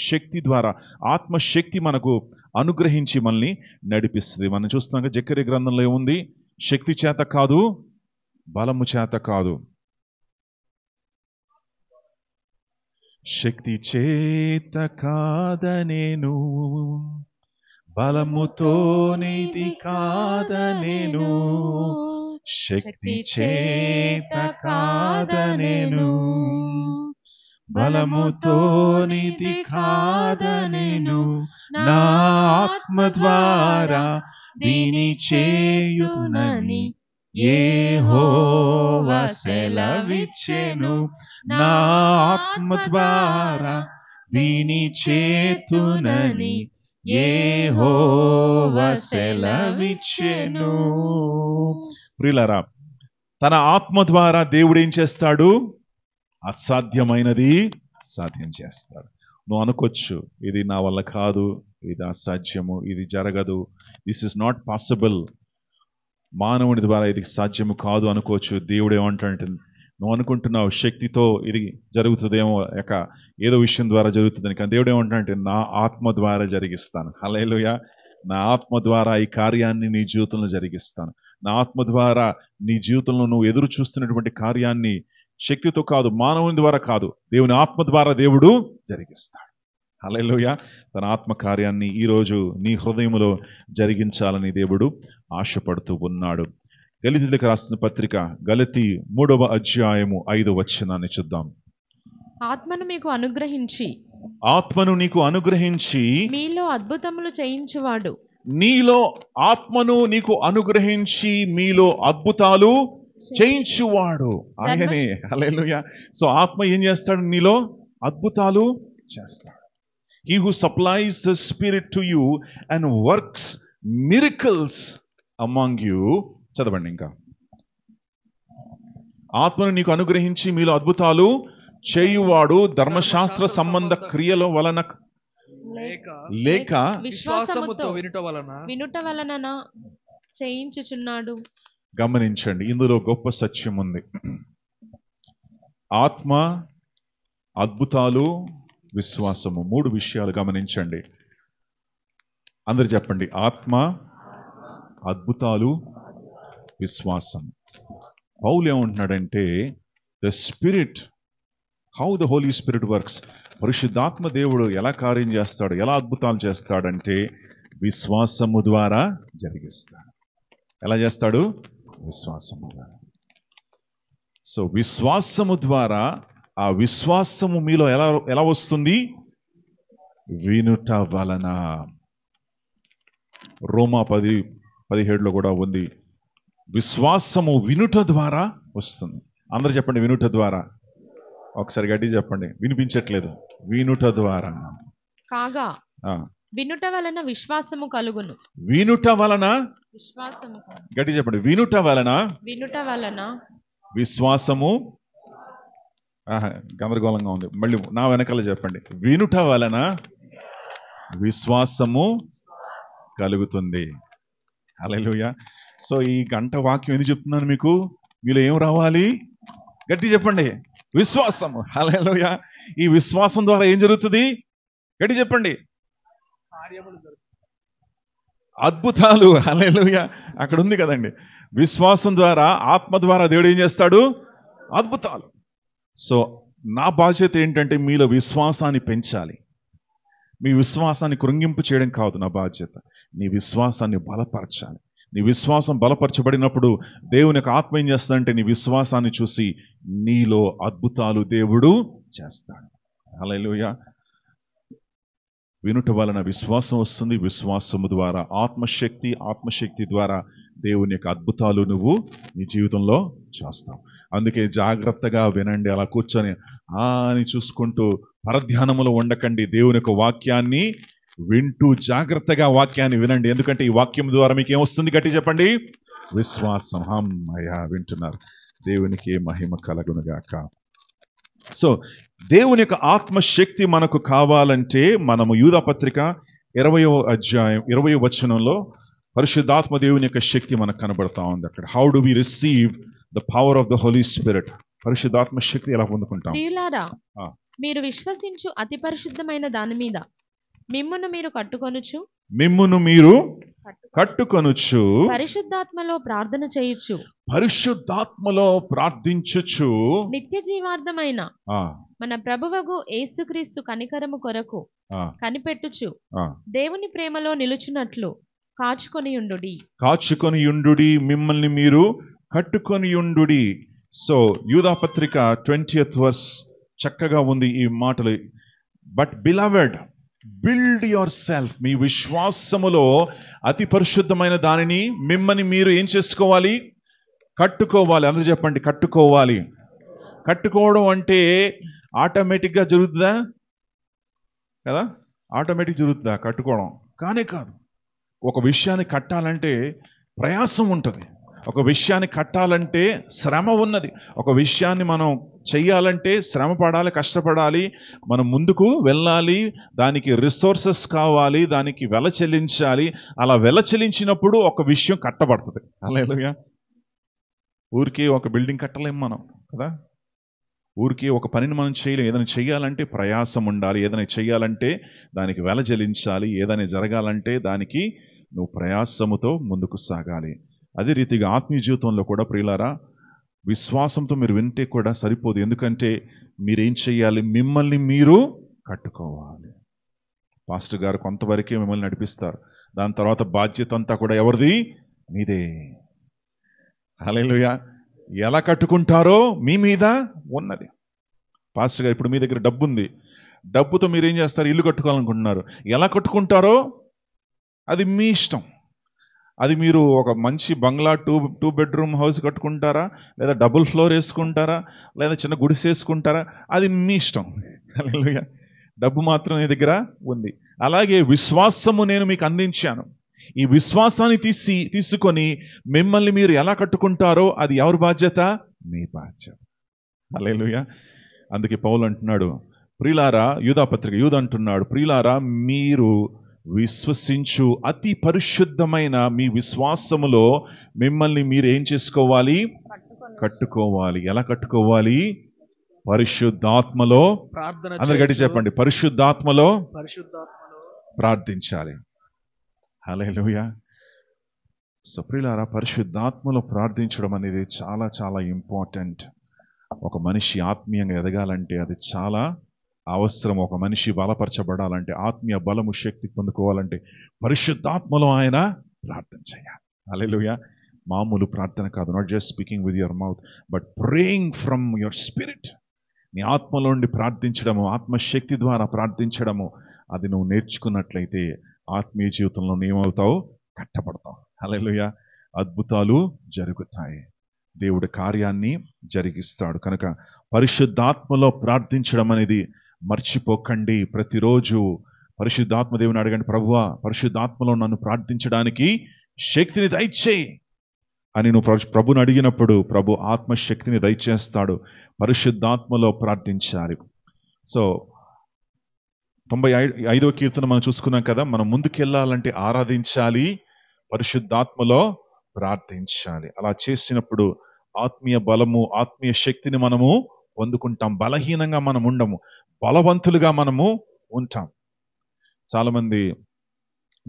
శక్తి ద్వారా, ఆత్మశక్తి మనకు అనుగ్రహించి మనల్ని నడిపిస్తుంది. మనం చూస్తున్నాం జకర్యా గ్రంథంలో ఏముంది? శక్తి చేత కాదు, బలము చేత కాదు, శక్తి చేత కాదనేను, బలముతోనిది కాదనేను, శక్తి చేత కాదనేను, బలముతోనిది కాదనేను, నా ఆత్మ ద్వారా దీని చేయునని యెహోవా సెలవిచ్చెను, నా ఆత్మ ద్వారా దీని చేతునని యెహోవా సెలవిచ్చెను. ప్రియులారా, తన ఆత్మ ద్వారా దేవుడు ఏం చేస్తాడు? అసాధ్యమైనది సాధ్యం చేస్తాడు. నువ్వు అనుకోవచ్చు, ఇది నా వల్ల కాదు, ఇది అసాధ్యము, ఇది జరగదు, దిస్ ఇస్ నాట్ పాసిబుల్, మానవుడి ద్వారా ఇది సాధ్యము కాదు అనుకోవచ్చు. దేవుడు ఏమంటాడంటే, నువ్వు అనుకుంటున్నావు శక్తితో ఇది జరుగుతుందేమో, ఏదో విషయం ద్వారా జరుగుతుందని. కానీ దేవుడు ఏమంటాడంటే, నా ఆత్మ ద్వారా జరిగిస్తాను. హల్లెలూయా. నా ఆత్మ ద్వారా ఈ కార్యాన్ని నీ జీవితంలో జరిగిస్తాను. నా ఆత్మ ద్వారా నీ జీవితంలో నువ్వు ఎదురు చూస్తున్నటువంటి కార్యాన్ని శక్తితో కాదు, మానవుని ద్వారా కాదు, దేవుని ఆత్మ ద్వారా దేవుడు జరిగిస్తాడు. హల్లెలూయా. తన ఆత్మ కార్యాన్ని ఈరోజు నీ హృదయంలో జరిగించాలని దేవుడు ఆశపడుతూ ఉన్నాడు. గలతీయులకు రాసిన పత్రిక గలతీ 3వ అధ్యాయము 5వ వచనాన్ని చూద్దాం. ఆత్మను మీకు అనుగ్రహించి, ఆత్మను నీకు అనుగ్రహించి మీలో అద్భుతములు చేయించువాడు, నీలో ఆత్మను నీకు అనుగ్రహించి మీలో అద్భుతాలు చేయించువాడు ఆయనే. హల్లెలూయా. సో ఆత్మ ఏం చేస్తాడు? నీలో అద్భుతాలు చేస్తాడు. He who supplies the Spirit to you and works miracles among you. చదవండి ఇంకా. ఆత్మను నీకు అనుగ్రహించి మీలో అద్భుతాలు చేయువాడు ధర్మశాస్త్ర సంబంధ క్రియల వలన లేక విశ్వాసముతో వినుట వలన చేయించుచున్నాడు. గమనించండి, ఇందులో గొప్ప సత్యం ఉంది. ఆత్మ, అద్భుతాలు, విశ్వాసము, 3 విషయాలు గమనించండి. అందరు చెప్పండి, ఆత్మ, అద్భుతాలు, విశ్వాసం. పౌలు ఏమంటున్నాడంటే, the spirit, how the holy spirit works, పరిశుద్ధాత్మ దేవుడు ఎలా కార్యం చేస్తాడు, ఎలా అద్భుతాలు చేస్తాడంటే విశ్వాసము ద్వారా జరిగిస్తాడు. ఎలా చేస్తాడు? విశ్వాసము ద్వారా. సో విశ్వాసము ద్వారా ఆ విశ్వాసము మీలో ఎలా వస్తుంది? వినుట వలన. రోమా 10:17 కూడా ఉంది, విశ్వాసము వినుట ద్వారా వస్తుంది. అందరూ చెప్పండి, వినుట ద్వారా. ఒకసారి గట్టి చెప్పండి, వినిపించట్లేదు. వినుట ద్వారా కాగా వినుట వలన విశ్వాసము కలుగును. వినుట వలన విశ్వాసము, గట్టి చెప్పండి, వినుట వలన విశ్వాసము. గందరగోళంగా ఉంది, మళ్ళీ నా వెనకాల చెప్పండి. వినుట వలన విశ్వాసము కలుగుతుంది. హల్లెలూయా. సో ఈ గంట వాక్యం ఎందుకు చెప్తున్నాను మీకు? మీలో ఏం రావాలి? గట్టి చెప్పండి, విశ్వాసము. హల్లెలూయా. ఈ విశ్వాసం ద్వారా ఏం జరుగుతుంది? గట్టి చెప్పండి, అద్భుతాలు. హల్లెలూయా. అక్కడ ఉంది కదండి, విశ్వాసం ద్వారా, ఆత్మ ద్వారా దేవుడు ఏం చేస్తాడు? అద్భుతాలు. సో నా బాధ్యత ఏంటంటే మీలో విశ్వాసాన్ని పెంచాలి. మీ విశ్వాసాన్ని కృంగింపు చేయడం కాదు నా బాధ్యత. నీ విశ్వాసాన్ని బలపరచాలి. నీ విశ్వాసం బలపరచబడినప్పుడు దేవుని యొక్క ఆత్మ ఏం చేస్తాడంటే నీ విశ్వాసాన్ని చూసి నీలో అద్భుతాలు దేవుడు చేస్తాడు. హల్లెలూయా. వినుట వలన విశ్వాసం వస్తుంది. విశ్వాసము ద్వారా ఆత్మశక్తి ద్వారా దేవుని యొక్క అద్భుతాలు నువ్వు నీ జీవితంలో చేస్తావు. అందుకే జాగ్రత్తగా వినండి. అలా కూర్చొని అని చూసుకుంటూ పరధ్యానములో ఉండకండి. దేవుని యొక్క వాక్యాన్ని వింటూ జాగ్రత్తగా వాక్యాన్ని వినండి. ఎందుకంటే ఈ వాక్యం ద్వారా మీకు ఏమొస్తుంది? గట్టి చెప్పండి, విశ్వాసం. అమ్మయ్యా, వింటున్నారు. దేవునికి మహిమ కలుగునుగాక. సో దేవుని యొక్క ఆత్మశక్తి మనకు కావాలంటే మనము యూదాపత్రిక 20వ అధ్యాయం 20వ వచనంలో పరిశుద్ధాత్మ దేవుని యొక్క శక్తి మనకు కనబడతా ఉంది. అక్కడ how do we receive the power of the holy spirit? పరిశుద్ధాత్మ శక్తి ఎలా పొందుకుంటాం? ప్రియులారా, మీరు విశ్వసించు అతి పరిశుద్ధమైన దాని మీద మిమ్మును మీరు కట్టుకొనుచు పరిశుద్ధాత్మలో ప్రార్థించుచు నిత్య జీవార్థమైన మన ప్రభువగు యేసుక్రీస్తు కనికరము కొరకు కనిపెట్టుచు దేవుని ప్రేమలో నిలుచున్నట్లు కాచుకొనియుండుడి. మిమ్మల్ని మీరు కట్టుకొనియుండుడి. సో యూదాపత్రిక 20th verse చక్కగా ఉంది ఈ మాటలు. But beloved, build yourself. మీ విశ్వాసములో అతి పరిశుద్ధమైన దానిని మిమ్మల్ని మీరు ఏం చేసుకోవాలి? కట్టుకోవాలి. అందరూ చెప్పండి, కట్టుకోవాలి. కట్టుకోవడం అంటే ఆటోమేటిక్గా జరుగుతుందా? కదా, ఆటోమేటిక్ జరుగుతుందా కట్టుకోవడం? కానే కాదు. ఒక విషయాన్ని కట్టాలంటే ప్రయాసం ఉంటుంది. ఒక విషయాన్ని కట్టాలంటే శ్రమ ఉన్నది. ఒక విషయాన్ని మనం చెయ్యాలంటే శ్రమ పడాలి, కష్టపడాలి, మనం ముందుకు వెళ్ళాలి. దానికి రిసోర్సెస్ కావాలి, దానికి వెల చెల్లించాలి. అలా వెల చెల్లించినప్పుడు ఒక విషయం కట్టబడుతుంది. హల్లెలూయా. ఊరికే ఒక బిల్డింగ్ కట్టలేం మనం కదా, ఊరికే ఒక పనిని మనం చేయలేం. ఏదైనా చెయ్యాలంటే ప్రయాసం ఉండాలి. ఏదైనా చెయ్యాలంటే దానికి వెల చెల్లించాలి. ఏదైనా జరగాలంటే దానికి నువ్వు ప్రయాసముతో ముందుకు సాగాలి. అదే రీతిగా ఆత్మీయ జీవితంలో కూడా ప్రియులారా, విశ్వాసంతో మీరు వింటే కూడా సరిపోదు. ఎందుకంటే మీరేం చెయ్యాలి? మిమ్మల్ని మీరు కట్టుకోవాలి. పాస్టర్ గారు కొంతవరకే మిమ్మల్ని నడిపిస్తారు. దాని తర్వాత బాధ్యత అంతా కూడా ఎవరిది? మీదే. హల్లెలూయా. ఎలా కట్టుకుంటారో మీ మీద ఉన్నది. పాస్టర్ గారు, ఇప్పుడు మీ దగ్గర డబ్బు ఉంది, డబ్బుతో మీరేం చేస్తారు? ఇల్లు కట్టుకోవాలనుకుంటున్నారు. ఎలా కట్టుకుంటారో అది మీ ఇష్టం. అది మీరు ఒక మంచి బంగ్లా టూ బెడ్రూమ్ హౌస్ కట్టుకుంటారా, లేదా డబుల్ ఫ్లోర్ వేసుకుంటారా, లేదా చిన్న గుడిసె వేసుకుంటారా, అది మీ ఇష్టం. హల్లెలూయా. డబ్బు మాత్రం మీ దగ్గర ఉంది. అలాగే విశ్వాసము నేను మీకు అందించాను. ఈ విశ్వాసాన్ని తీసుకొని మిమ్మల్ని మీరు ఎలా కట్టుకుంటారో అది ఎవరి బాధ్యత? మీ బాధ్యత. హల్లెలూయా. అందుకే పౌలు అంటున్నాడు, ప్రియులారా, యూద అంటున్నాడు, ప్రియులారా, మీరు విశ్వసించు అతి పరిశుద్ధమైన మీ విశ్వాసములో మిమ్మల్ని మీరు ఏం చేసుకోవాలి? కట్టుకోవాలి. ఎలా కట్టుకోవాలి? పరిశుద్ధాత్మలో. అందరు గట్టి చెప్పండి, పరిశుద్ధాత్మలో ప్రార్థించాలి. హల్లెలూయా. సో ప్రియులారా, పరిశుద్ధాత్మలో ప్రార్థించడం అనేది చాలా చాలా ఇంపార్టెంట్. ఒక మనిషి ఆత్మీయంగా ఎదగాలంటే అది చాలా అవసరం. ఒక మనిషి బలపరచబడాలంటే, ఆత్మీయ బలము, శక్తి పొందుకోవాలంటే పరిశుద్ధాత్మలో ఆయన ప్రార్థన చేయాలి. హల్లెలూయా. మామూలు ప్రార్థన కాదు, not just speaking with your mouth, but praying from your spirit. నీ ఆత్మలో నుండి ప్రార్థించడము, ఆత్మశక్తి ద్వారా ప్రార్థించడము, అది నువ్వు నేర్చుకున్నట్లయితే ఆత్మీయ జీవితంలో ఏమవుతావు? కట్టబడతావు. హల్లెలూయా. అద్భుతాలు జరుగుతాయి. దేవుడి కార్యాన్ని జరిగిస్తాడు. కనుక పరిశుద్ధాత్మలో ప్రార్థించడం అనేది మర్చిపోకండి. ప్రతిరోజు పరిశుద్ధాత్మ దేవుని అడగండి, ప్రభువా పరిశుద్ధాత్మలో నన్ను ప్రార్థించడానికి శక్తిని దయచేయి అని నువ్వు ప్రభుని అడిగినప్పుడు ప్రభు ఆత్మశక్తిని దయచేస్తాడు. పరిశుద్ధాత్మలో ప్రార్థించాలి. సో 95వ కీర్తన మనం చూసుకున్నాం కదా. మనం ముందుకెళ్ళాలంటే ఆరాధించాలి, పరిశుద్ధాత్మలో ప్రార్థించాలి. అలా చేసినప్పుడు ఆత్మీయ బలము, ఆత్మీయ శక్తిని మనము పొందుకుంటాం. బలహీనంగా మనం ఉండము, బలవంతులుగా మనము ఉంటాం. చాలా మంది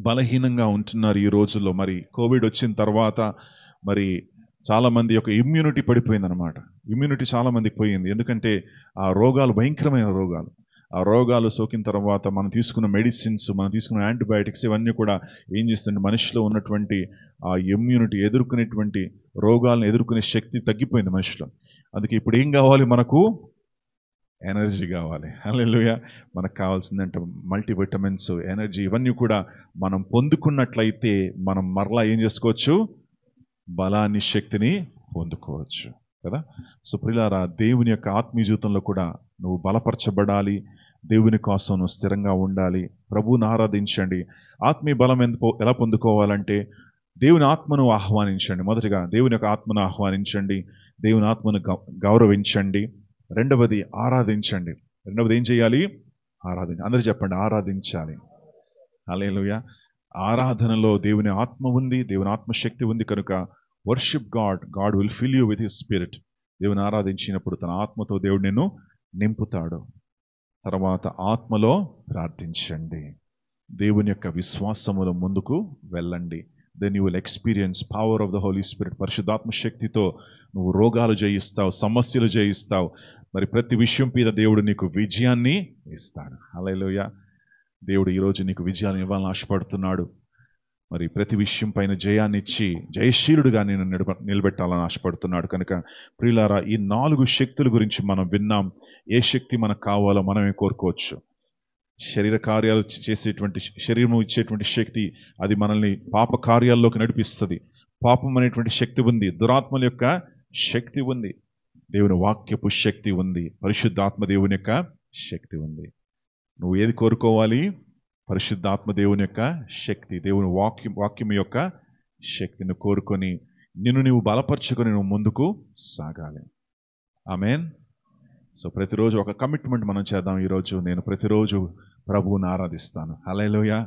బలహీనంగా ఉంటున్నారు ఈ రోజుల్లో. మరి కోవిడ్ వచ్చిన తర్వాత మరి చాలా మంది యొక్క ఇమ్యూనిటీ పడిపోయింది అనమాట. ఇమ్యూనిటీ చాలా మందికి పోయింది. ఎందుకంటే ఆ రోగాలు భయంకరమైన రోగాలు. ఆ రోగాలు సోకిన తర్వాత మనం తీసుకున్న మెడిసిన్స్, మనం తీసుకున్న యాంటీబయాటిక్స్ ఇవన్నీ కూడా ఏం చేస్తుంటే మనిషిలో ఉన్నటువంటి ఆ ఇమ్యూనిటీ, ఎదుర్కొనేటువంటి రోగాలను ఎదుర్కొనే శక్తి తగ్గిపోయింది మనిషిలో. అందుకే ఇప్పుడు ఏం కావాలి? మనకు ఎనర్జీ కావాలి. హల్లెలూయా. మనకు కావాల్సిందంటే మల్టీవిటమిన్స్, ఎనర్జీ, ఇవన్నీ కూడా మనం పొందుకున్నట్లయితే మనం మరలా ఏం చేసుకోవచ్చు? బలాన్ని, శక్తిని పొందుకోవచ్చు కదా. సో ప్రియులారా, దేవుని యొక్క ఆత్మీయ జీవితంలో కూడా నువ్వు బలపరచబడాలి. దేవుని కోసం నువ్వు స్థిరంగా ఉండాలి. ప్రభువుని ఆరాధించండి. ఆత్మీయ బలం ఎలా పొందుకోవాలంటే దేవుని ఆత్మను ఆహ్వానించండి. మొదటిగా దేవుని యొక్క ఆత్మను ఆహ్వానించండి, దేవుని ఆత్మను గౌరవించండి. రెండవది ఆరాధించండి. రెండవది ఏం చేయాలి? ఆరాధించండి. అందరూ చెప్పండి, ఆరాధించాలి. హల్లెలూయా. ఆరాధనలో దేవుని ఆత్మ ఉంది, దేవుని ఆత్మశక్తి ఉంది. కనుక worship God, God will fill you with his spirit. దేవుని ఆరాధించినప్పుడు తన ఆత్మతో దేవుడు నిన్ను నింపుతాడు. తర్వాత ఆత్మలో ప్రార్థించండి. దేవుని యొక్క విశ్వాసములో ముందుకు వెళ్ళండి. Then you will experience power of the holy spirit. పరిశుద్ధాత్మ శక్తితో నువ్వు రోగాలు జయిస్తావు, సమస్యలు జయిస్తావు. మరి ప్రతి విషయం మీద దేవుడు నీకు విజయాన్ని ఇస్తాడు. హల్లెలూయా. దేవుడు ఈరోజు నీకు విజయాన్ని ఇవ్వాలని ఆశపడుతున్నాడు. మరి ప్రతి విషయం పైన జయాన్ని ఇచ్చి జయశీలుడుగా నేను నిలబెట్టాలని ఆశపడుతున్నాడు. కనుక ప్రియులారా, ఈ 4 శక్తుల గురించి మనం విన్నాం. ఏ శక్తి మనకు కావాలో మనమే కోరుకోవచ్చు. శరీర కార్యాలు చేసేటువంటి, శరీరం ఇచ్చేటువంటి శక్తి, అది మనల్ని పాప కార్యాల్లోకి నడిపిస్తుంది. పాపం అనేటువంటి శక్తి ఉంది, దురాత్మల యొక్క శక్తి ఉంది, దేవుని వాక్యపు శక్తి ఉంది, పరిశుద్ధాత్మ దేవుని యొక్క శక్తి ఉంది. నువ్వు ఏది కోరుకోవాలి? పరిశుద్ధాత్మ దేవుని యొక్క శక్తి, దేవుని వాక్యం యొక్క శక్తిని కోరుకొని నిన్ను నువ్వు బలపరుచుకొని నువ్వు ముందుకు సాగాలి. ఆమేన్. సో ప్రతిరోజు ఒక కమిట్మెంట్ మనం చేద్దాం. ఈరోజు నేను ప్రతిరోజు ప్రభువుని ఆరాధిస్తాను. Hallelujah.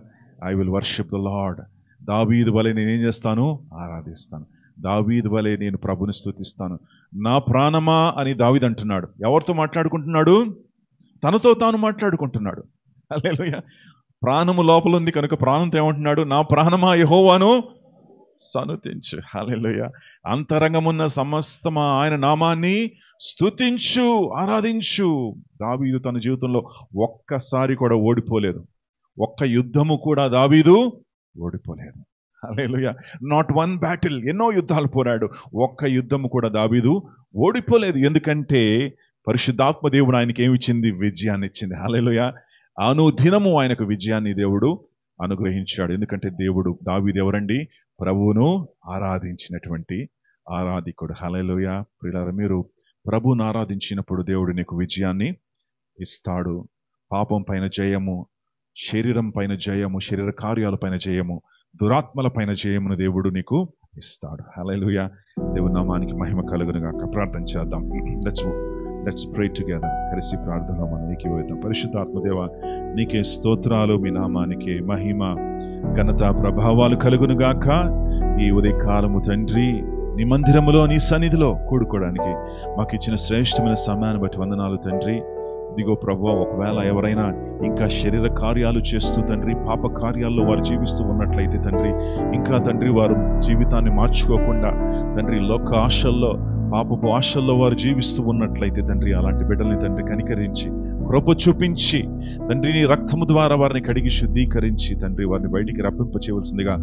I will worship the Lord. దావీదు వలె నేనేం చేస్తాను? ఆరాధిస్తాను. దావీదు వలె నేను ప్రభుని స్తుతిస్తాను. నా ప్రాణమా అని దావీదు అంటున్నాడు. ఎవరితో మాట్లాడుకుంటున్నాడు? తనతో తాను మాట్లాడుకుంటున్నాడు. హల్లెలూయా. ప్రాణము లోపల ఉంది కనుక ప్రాణంతో ఏమంటున్నాడు? నా ప్రాణమా యెహోవాను సనుతించు. హల్లెలూయా. అంతరంగమున్న సమస్తమా ఆయన నామాన్ని స్తుతించు, ఆరాధించు. దావీదు తన జీవితంలో ఒక్కసారి కూడా ఓడిపోలేదు. ఒక్క యుద్ధము కూడా దావీదు ఓడిపోలేదు. హల్లెలూయా. Not one battle. ఎన్నో యుద్ధాలు పోరాడు, ఒక్క యుద్ధము కూడా దావీదు ఓడిపోలేదు. ఎందుకంటే పరిశుద్ధాత్మ దేవుడు ఆయనకి ఏమి ఇచ్చింది? విజయాన్ని ఇచ్చింది. హల్లెలూయా. అనుదినము ఆయనకు విజయాన్ని దేవుడు అనుగ్రహించాడు. ఎందుకంటే దేవుడు, దావీదు ఎవరండి? ప్రభువును ఆరాధించినటువంటి ఆరాధికుడు. హల్లెలూయా. ప్రియులారా, మీరు ప్రభువును ఆరాధించినప్పుడు దేవుడు నీకు విజయాన్ని ఇస్తాడు. పాపం పైన జయము, శరీరం పైన జయము, శరీర కార్యాల పైన జయము, దురాత్మల పైన జయమును దేవుడు నీకు ఇస్తాడు. హల్లెలూయా. దేవుని నామానికి మహిమ కలుగును గాక. ప్రార్థన చేద్దాం. Let's pray together. కలిసి ప్రార్థనలో మనం ఏకీభవిద్దాం. పరిశుద్ధాత్మ దేవా, నీకే స్తోత్రాలు, మీ నామానికి మహిమ, ఘనత, ప్రభావాలు కలుగును గాక. ఈ ఉదయకాలము తండ్రి, నీ మందిరములో, నీ సన్నిధిలో కూడుకోవడానికి మాకు ఇచ్చిన శ్రేష్టమైన సమయాన్ని బట్టి వందనాలు తండ్రి. ఇదిగో ప్రభువా, ఒకవేళ ఎవరైనా ఇంకా శరీర కార్యాలు చేస్తూ తండ్రి, పాప కార్యాల్లో వారు జీవిస్తూ ఉన్నట్లయితే తండ్రి, ఇంకా తండ్రి వారు జీవితాన్ని మార్చుకోకుండా తండ్రి లోక ఆశల్లో, పాపపు ఆశల్లో వారు జీవిస్తూ ఉన్నట్లయితే తండ్రి, అలాంటి బిడ్డల్ని తండ్రి కనికరించి కృప చూపించి తండ్రి నీ రక్తము ద్వారా వారిని కడిగి శుద్ధీకరించి తండ్రి వారిని బయటికి రప్పింప చేయవలసిందిగా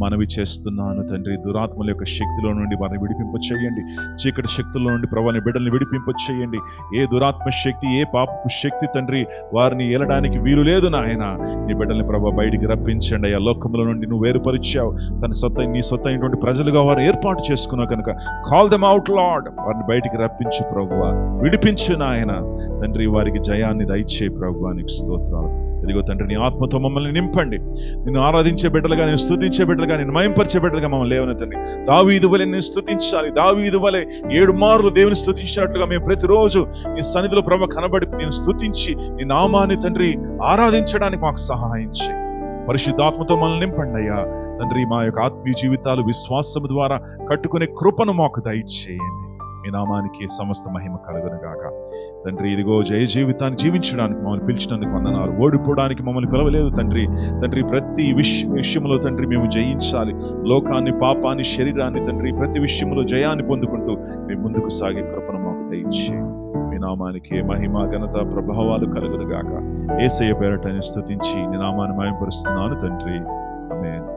మనవి చేస్తున్నాను తండ్రి. దురాత్మల యొక్క శక్తిలో నుండి వారిని విడిపింప చేయండి. చీకటి శక్తుల్లో నుండి ప్రభాని బిడ్డల్ని విడిపింప చేయండి. ఏ దురాత్మ శక్తి, ఏ పాపపు శక్తి తండ్రి వారిని ఏలడానికి వీలు లేదు నాయన. నీ బిడ్డల్ని ప్రభా బయటికి రప్పించండి అయ్యా. లోకముల నుండి నువ్వు వేరుపరిచావు, నీ సొత్త అయినటువంటి ప్రజలుగా వారు ఏర్పాటు చేసుకున్నావు కనుక కాల్ దెమ్ అవుట్ లార్డ్. వారిని బయటికి రప్పించు ప్రభువా, విడిపించు నాయన తండ్రి. వారికి జయాన్ని దయచేయి ప్రభువా, నీకు స్తోత్రాలు. ఇదిగో తండ్రి నీ ఆత్మతో మమ్మల్ని నింపండి. నిన్ను ఆరాధించే బిడ్డలుగా, నేను స్తుతించే బిడ్డలుగా, నేను మయంపరిచే బిడ్డలుగా మమ్మల్ని లేవనెత్తండి. దావీదు వలె నేను స్తుతించాలి. దావీదు వలె 7 మార్లు దేవుని స్తుతించినట్లుగా మేము ప్రతిరోజు నీ సన్నిధిలో ప్రభు కనబడి నేను స్తుతించి నీ నామాన్ని తండ్రి ఆరాధించడానికి మాకు సహాయం చేయి. పరిశుద్ధాత్మతో మనల్ని నింపండి అయ్యా తండ్రి. మా యొక్క ఆత్మీయ జీవితాలు విశ్వాసము ద్వారా కట్టుకునే కృపను మాకు దయచేయండి. మీ నామానికి సమస్త మహిమ కలుగునుగాక తండ్రి. ఇదిగో జయ జీవితాన్ని జీవించడానికి మమ్మల్ని పిలిచినందుకు వందనాలు. ఓడిపోవడానికి మమ్మల్ని పిలవలేదు తండ్రి. తండ్రి ప్రతి విషయంలో తండ్రి మేము జయించాలి. లోకాన్ని, పాపాన్ని, శరీరాన్ని తండ్రి ప్రతి విషయంలో జయాన్ని పొందుకుంటూ మేము ముందుకు సాగే కృపను మాకు దయచేయండి. మీ నామానికి మహిమ, ఘనత, ప్రభావాలు కలుగునుగాక. యేసయ్య పేరట స్తుతించి నీ నామాన్ని మహిమపరుస్తున్నాను తండ్రి. ఆమేన్.